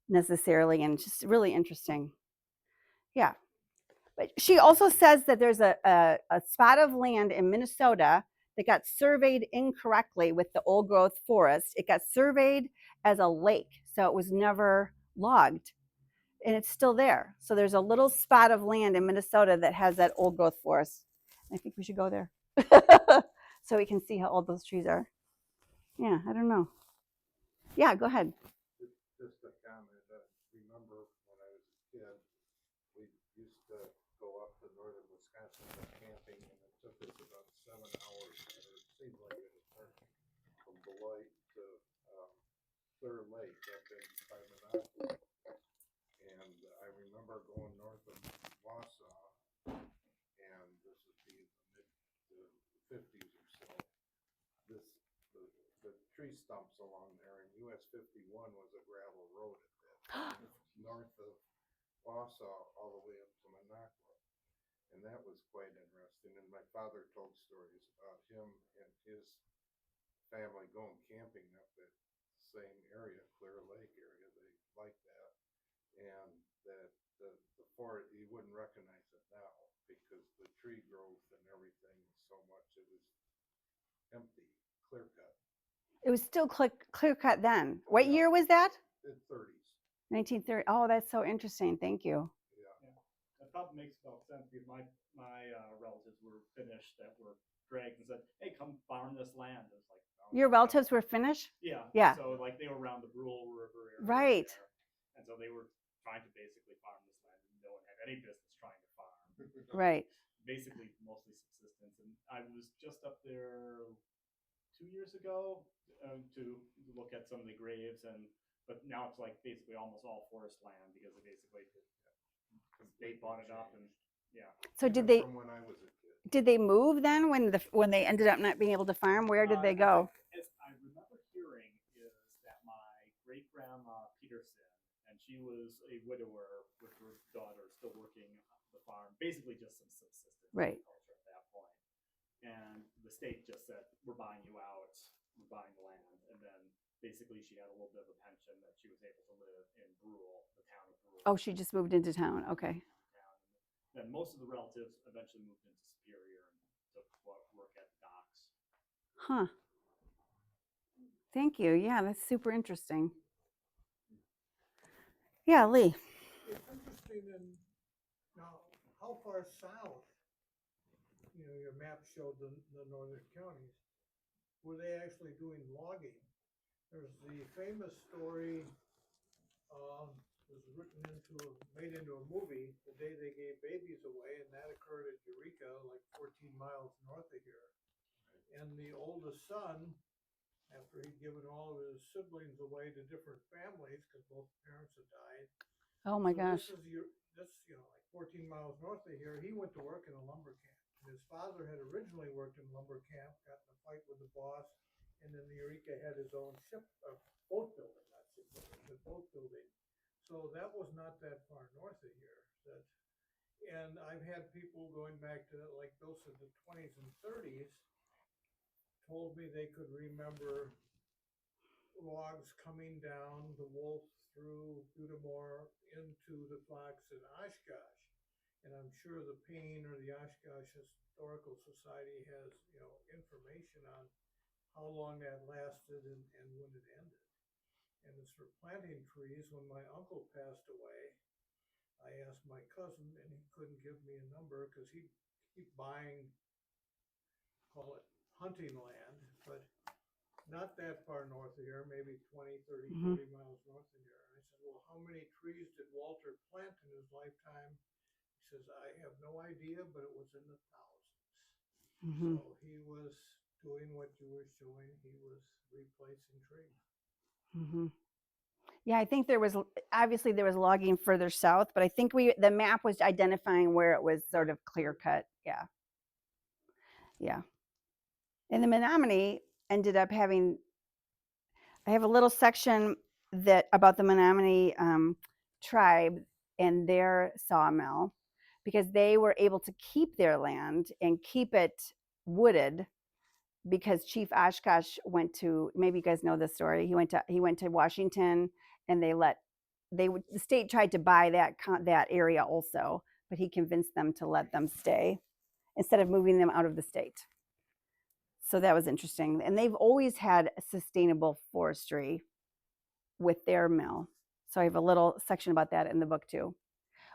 necessarily, and just really interesting. Yeah. But she also says that there's a spot of land in Minnesota that got surveyed incorrectly with the old growth forest. It got surveyed as a lake, so it was never logged, and it's still there. So there's a little spot of land in Minnesota that has that old growth forest. I think we should go there so we can see how old those trees are. Yeah, I don't know. Yeah, go ahead. Just a comment. I remember when I was a kid, we used to go up to northern Wisconsin for camping, and it took us about 7 hours. Or it seemed like it had from Beloit to Clear Lake up in by Monopoly. And I remember going north of Wausau, and this would be the mid-50s or so. The tree stumps along there, and US 51 was a gravel road at that time, north of Wausau all the way up to Minocqua. And that was quite interesting. And my father told stories about him and his family going camping up that same area, Clear Lake area. They liked that. And that the forest, you wouldn't recognize it now because the tree growth and everything was so much, it was empty, clear cut. It was still clear cut then. What year was that? The 30s. 1930. Oh, that's so interesting. Thank you. Yeah. That probably makes about sense because my relatives were Finnish that were dragged and said, "Hey, come farm this land." It was like, oh, Your relatives were Finnish? Yeah. Yeah. So like they were around the Brule River area. Right. There, and so they were trying to basically farm this land, and no one had any business trying to farm. Right. Basically, mostly subsistence. And I was just up there 2 years ago to look at some of the graves, but now it's like basically almost all forest land because it basically they bought it up and yeah. So Even did they from when I was a kid. did they move then when they ended up not being able to farm? Where did they go? As I remember hearing is that my great grandma Peterson, and she was a widower with her daughter still working the farm, basically just some subsistence Right. agriculture at that point. And the state just said, "We're buying you out, we're buying the land," and then basically she had a little bit of a pension that she was able to live in Brule, the town of Brule. Oh, she just moved into town. Okay. Then most of the relatives eventually moved into Superior and took work at docks. Huh. Thank you. Yeah, that's super interesting. Yeah, Lee. It's interesting in now how far south, your map showed the northern counties, were they actually doing logging? There's the famous story, was made into a movie the day they gave babies away, and that occurred at Eureka, like 14 miles north of here. And the oldest son, after he'd given all of his siblings away to different families because both parents had died. Oh my So gosh. This like 14 miles north of here. He went to work in a lumber camp. And his father had originally worked in a lumber camp, got in a fight with the boss, and then the Eureka had his own boat building, not shipbuilding, but boat building. So that was not that far north of here. And I've had people going back to, like those of the 20s and 30s, told me they could remember logs coming down the Wolf through Udamore into the Fox and Oshkosh. And I'm sure the Payne or the Oshkosh Historical Society has, information on how long that lasted and when it ended. And as for planting trees, when my uncle passed away, I asked my cousin, and he couldn't give me a number because he'd keep buying, call it hunting land, but not that far north of here, maybe 20, 30, 40 miles north of here. I said, well, how many trees did Walter plant in his lifetime? He says, I have no idea, but it was in the thousands. So he was doing what you were showing. He was replacing trees. Yeah, I think there was logging further south, but I think the map was identifying where it was sort of clear cut. Yeah. In the Menominee, ended up having, I have a little section that about the Menominee tribe and their sawmill, because they were able to keep their land and keep it wooded, because Chief Oshkosh went to, maybe you guys know this story, he went to Washington, and the state tried to buy that area also, but he convinced them to let them stay instead of moving them out of the state. So that was interesting. And they've always had sustainable forestry with their mill. So I have a little section about that in the book too,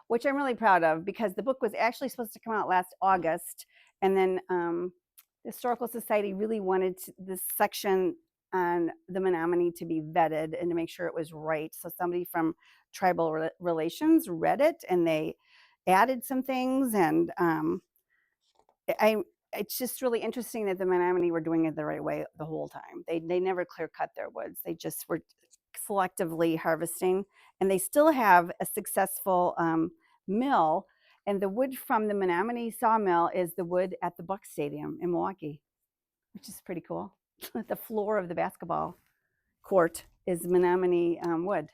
which I'm really proud of, because the book was actually supposed to come out last August. And then the Historical Society really wanted this section on the Menominee to be vetted and to make sure it was right. So somebody from Tribal Relations read it, and they added some things. And it's just really interesting that the Menominee were doing it the right way the whole time. They never clear cut their woods. They just were selectively harvesting, and they still have a successful mill. And the wood from the Menominee sawmill is the wood at the Buck Stadium in Milwaukee, which is pretty cool. The floor of the basketball court is Menominee wood.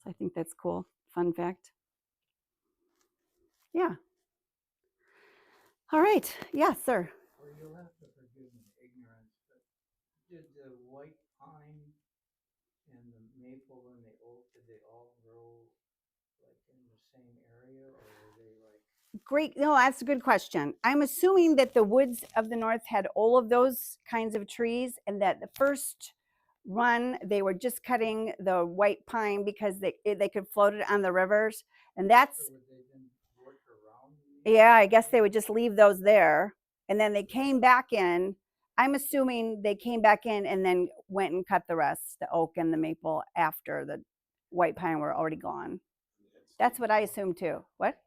So I think that's cool. Fun fact. Yeah. All right. Yes, sir. Well, you'll have to forgive me ignorance, but did the white pine and the maple and the oak, did they all grow like in the same area, or were they like? Great. No, that's a good question. I'm assuming that the woods of the north had all of those kinds of trees, and that the first run they were just cutting the white pine because they could float it on the rivers, and that's, Or would they then work around these? yeah, I guess they would just leave those there, and then they came back in. I'm assuming they came back in and then went and cut the rest, the oak and the maple, after the white pine were already gone. That's what I assume too. What?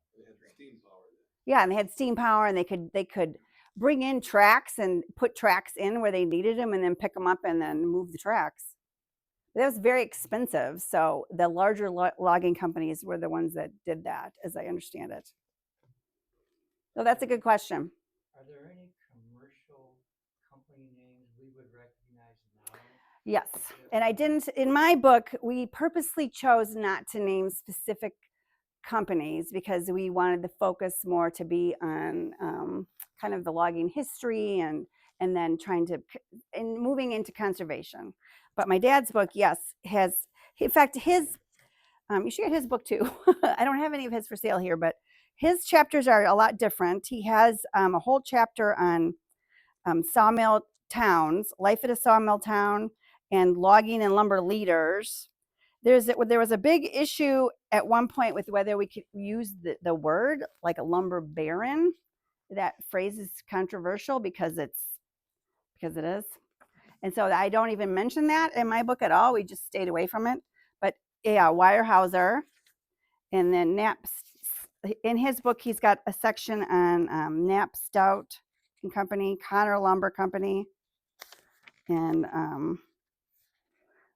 Yeah, and they had steam power, and they could bring in tracks and put tracks in where they needed them, and then pick them up and then move the tracks. But that was very expensive, so the larger logging companies were the ones that did that, as I understand it. So that's a good question. Are there any commercial company names we would recognize now? Yes, and I didn't, in my book, we purposely chose not to name specific companies because we wanted the focus more to be on kind of the logging history and then trying to, and moving into conservation. But my dad's book, yes, has, in fact, his, you should get his book too. I don't have any of his for sale here, but his chapters are a lot different. He has a whole chapter on sawmill towns, life at a sawmill town, and logging and lumber leaders. There was a big issue at one point with whether we could use the word, like a lumber baron. That phrase is controversial because it is. And so I don't even mention that in my book at all. We just stayed away from it. But yeah, Weyerhaeuser, and then Knapp. In his book, he's got a section on Knapp Stout and Company, Connor Lumber Company, and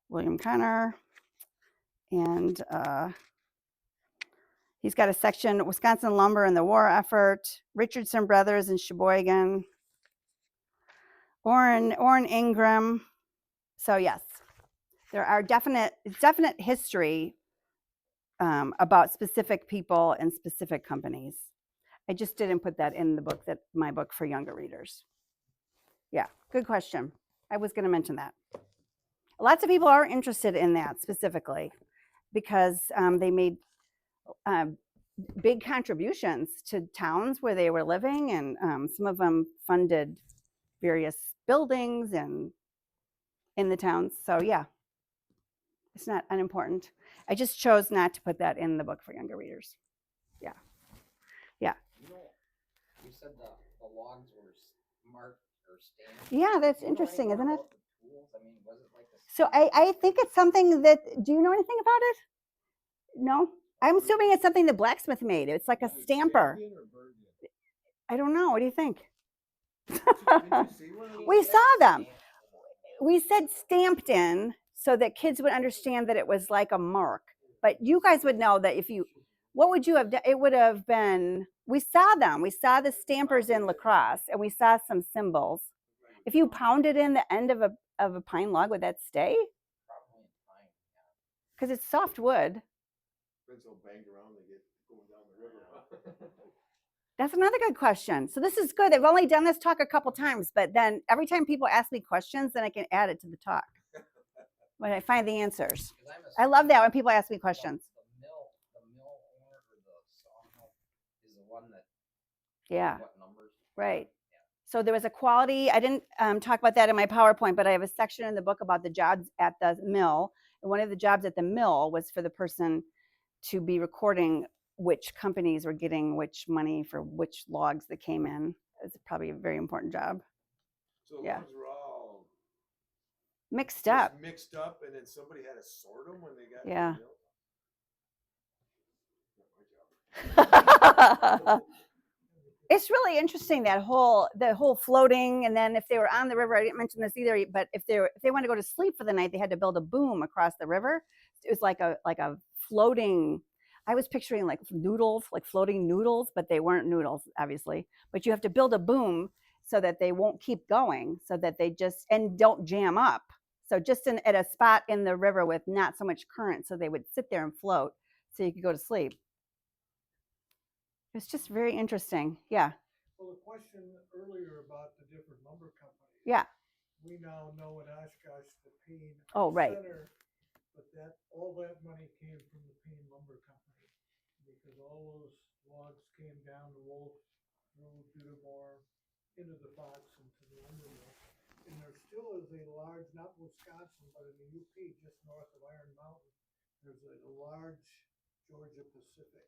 William Connor. And he's got a section, Wisconsin Lumber and the War Effort, Richardson Brothers in Sheboygan, Orrin Ingram. So yes, there are definite history about specific people and specific companies. I just didn't put that in the book, my book for younger readers. Yeah, good question. I was going to mention that. Lots of people are interested in that specifically because they made big contributions to towns where they were living, and some of them funded various buildings and in the towns. So yeah, it's not unimportant. I just chose not to put that in the book for younger readers. Yeah. Yeah. You know, you said the logs were marked or stamped. Yeah, that's Do you know interesting, anything isn't it? about the tools? I mean, was it like a So I think it's something that, do you know anything about it? No? I'm assuming it's something the blacksmith made. It's like a stamper. I don't know. What do you think? We saw them. We said stamped in so that kids would understand that it was like a mark. But you guys would know that if you, what would you have done? It would have been, we saw them. We saw the stampers in lacrosse, and we saw some symbols. If you pounded in the end of a pine log, would that stay? Probably in time, yeah. Because it's soft wood. Depends how banged around they get going down the river. That's another good question. So this is good. I've only done this talk a couple times, but then every time people ask me questions, then I can add it to the talk when I find the answers. 'Cause I'm I love that when assuming people ask me questions. The mill owner or the sawmill is the one that, Yeah, what numbers? right. So there was a quality, I didn't talk about that in my PowerPoint, but I have a section in the book about the jobs at the mill. And one of the jobs at the mill was for the person to be recording which companies were getting which money for which logs that came in. It's probably a very important job. So the Yeah. logs were all Mixed just up. mixed up, and then somebody had to sort them when they got Yeah. to the mill. It's really interesting, the whole floating, and then if they were on the river, I didn't mention this either, but if they want to go to sleep for the night, they had to build a boom across the river. It was like a floating, I was picturing like noodles, like floating noodles, but they weren't noodles, obviously. But you have to build a boom so that they won't keep going, so that they just, and don't jam up. So just at a spot in the river with not so much current, so they would sit there and float so you could go to sleep. It's just very interesting. Yeah. Well, the question earlier about the different lumber companies. Yeah. We now know in Oshkosh, the Payne Oh, right. Center, but all that money came from the Payne Lumber Company, because all those logs came down the Wolf through Dudamore into the Fox and to the lumber mill. And there still is a large, not Wisconsin, but in the UP, just north of Iron Mountain, there's a large Georgia Pacific.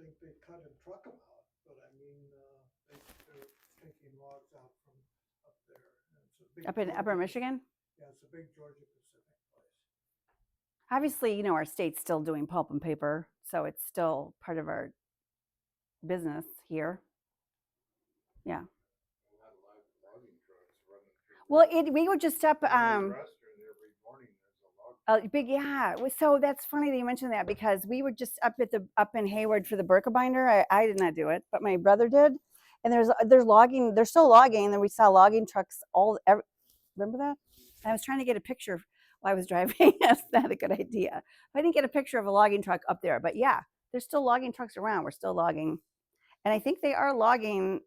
I think they cut and truck them out, but I mean, they're taking logs out from up there. And it's a big Up in Upper Michigan? Yeah, it's a big Georgia Pacific place. Obviously, our state's still doing pulp and paper, so it's still part of our business here. Yeah. Not a lot of logging trucks running through. Well, we were just up. Restaurant every morning. There's a log. Big, yeah. So that's funny that you mentioned that, because we were just up in Hayward for the Burka binder. I did not do it, but my brother did. And there's logging. They're still logging. And we saw logging trucks remember that? I was trying to get a picture while I was driving. That's not a good idea. I didn't get a picture of a logging truck up there, but yeah, there's still logging trucks around. We're still logging, and I think they are logging,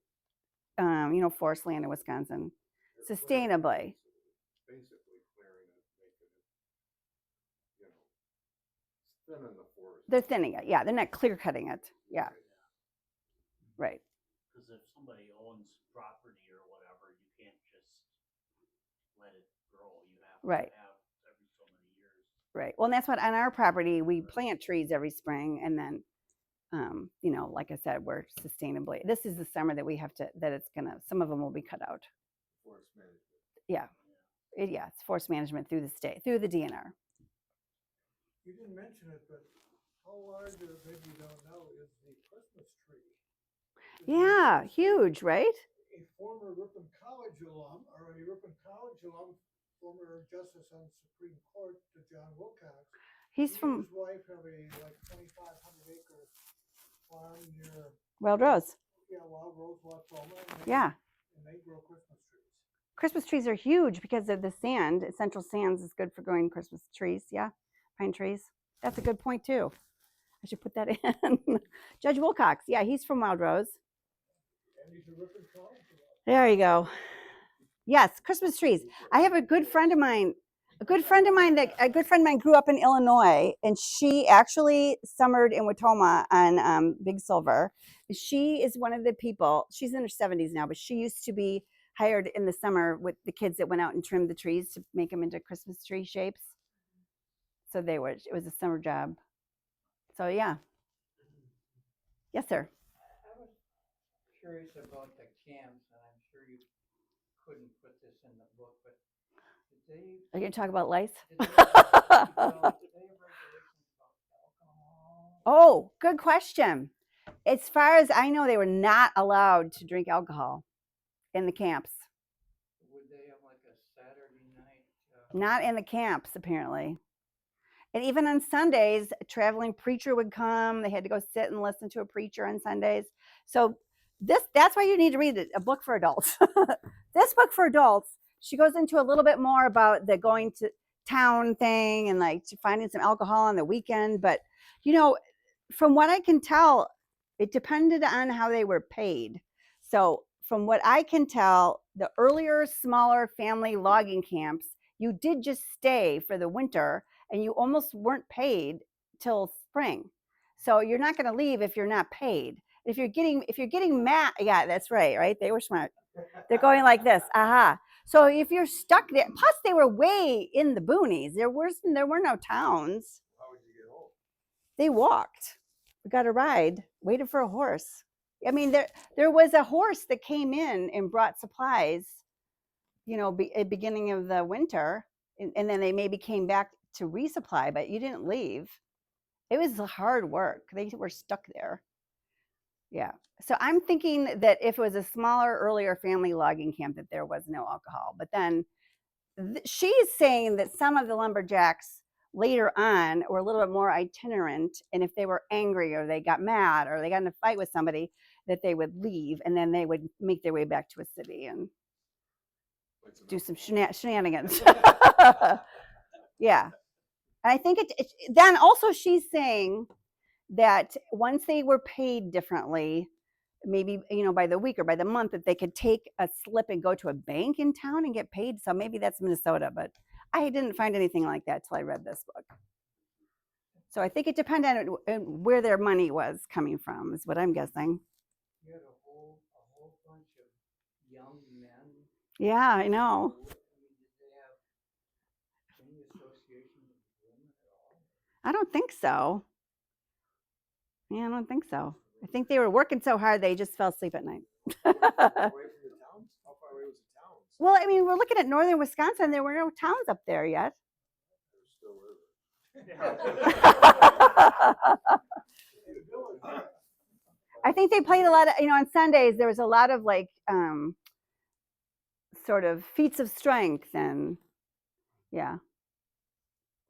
forest land in Wisconsin sustainably. Basically clearing it, making it, thinning the forest. They're thinning it. Yeah, they're not clear cutting it. Yeah. Right. Because if somebody owns property or whatever, you can't just let it grow. You have to Right. have every so many years. Right. Well, and that's what on our property we plant trees every spring, and then, like I said, we're sustainably. This is the summer that we have to. That it's gonna. Some of them will be cut out. Forest management. Yeah. It's forest management through the state, through the DNR. You didn't mention it, but how large, or maybe you don't know, is the Christmas tree? Yeah, huge, right? A former Ripon College alum, former justice on the Supreme Court, to John Wilcox. He's He from and his wife have a 2,500 acre farm near Wild Rose. Wild Rose, Wautoma. Yeah. And they grow Christmas trees. Christmas trees are huge because of the sand. Essential sands is good for growing Christmas trees. Yeah, pine trees. That's a good point too. I should put that in. Judge Wilcox. Yeah, he's from Wild Rose. And he's a Ripon College alum. There you go. Yes, Christmas trees. I have a good friend of mine. A good friend of mine grew up in Illinois, and she actually summered in Wautoma on Big Silver. She is one of the people. She's in her 70s now, but she used to be hired in the summer with the kids that went out and trimmed the trees to make them into Christmas tree shapes. So it was a summer job. So yeah. Yes, sir. I was curious about the camps, and I'm sure you couldn't put this in the book, but did they? Are you going to talk about lice? Did they have regulations about alcohol? Oh, good question. As far as I know, they were not allowed to drink alcohol in the camps. Would they have like a Saturday night? Not in the camps, apparently. And even on Sundays, a traveling preacher would come. They had to go sit and listen to a preacher on Sundays. So That's why you need to read a book for adults. This book for adults, she goes into a little bit more about the going to town thing and like finding some alcohol on the weekend. But, you know, from what I can tell, it depended on how they were paid. So from what I can tell, the earlier, smaller family logging camps, you did just stay for the winter and you almost weren't paid till spring. So you're not going to leave if you're not paid. If you're getting mad, yeah, that's right? They were smart. They're going like this, aha. So if you're stuck there, plus they were way in the boonies. There were no towns. How would you get home? They walked. We got a ride, waited for a horse. I mean, there was a horse that came in and brought supplies, you know, at beginning of the winter, and then they maybe came back to resupply, but you didn't leave. It was hard work. They were stuck there. Yeah. So I'm thinking that if it was a smaller, earlier family logging camp, that there was no alcohol. But then she's saying that some of the lumberjacks later on were a little bit more itinerant, and if they were angry or they got mad or they got in a fight with somebody, that they would leave and then they would make their way back to a city and do some shenanigans. Yeah. And I think then also she's saying that once they were paid differently, maybe, you know, by the week or by the month, that they could take a slip and go to a bank in town and get paid. So maybe that's Minnesota, but I didn't find anything like that till I read this book. So I think it depended on where their money was coming from, is what I'm guessing. You had a whole bunch of young men. Yeah, I know. Did they have any association with women at all? I don't think so. Yeah, I don't think so. I think they were working so hard they just fell asleep at night. Away from the towns? How far away was the towns? Well, I mean, we're looking at northern Wisconsin. There were no towns up there yet. There's still river. I think they played a lot of, you know, on Sundays there was a lot of like sort of feats of strength and yeah.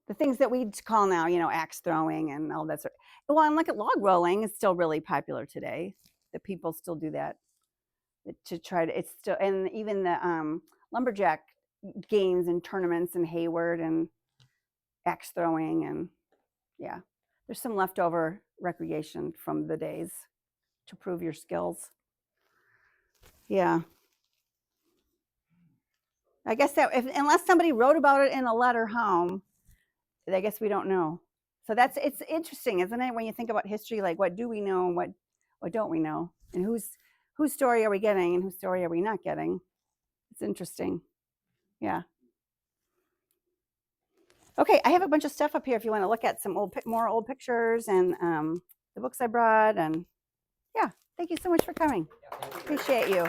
The things that we call now, you know, axe throwing and all that sort of, well, and look at log rolling is still really popular today. The people still do that to try to, it's still, and even the lumberjack games and tournaments in Hayward and axe throwing and yeah, there's some leftover recreation from the days to prove your skills. Yeah. I guess that unless somebody wrote about it in a letter home, I guess we don't know. So it's interesting, isn't it? When you think about history, like what do we know and what don't we know? And whose story are we getting and whose story are we not getting? It's interesting. Yeah. Okay, I have a bunch of stuff up here if you want to look at some more old pictures and the books I brought. And yeah, thank you so much for coming. Appreciate you.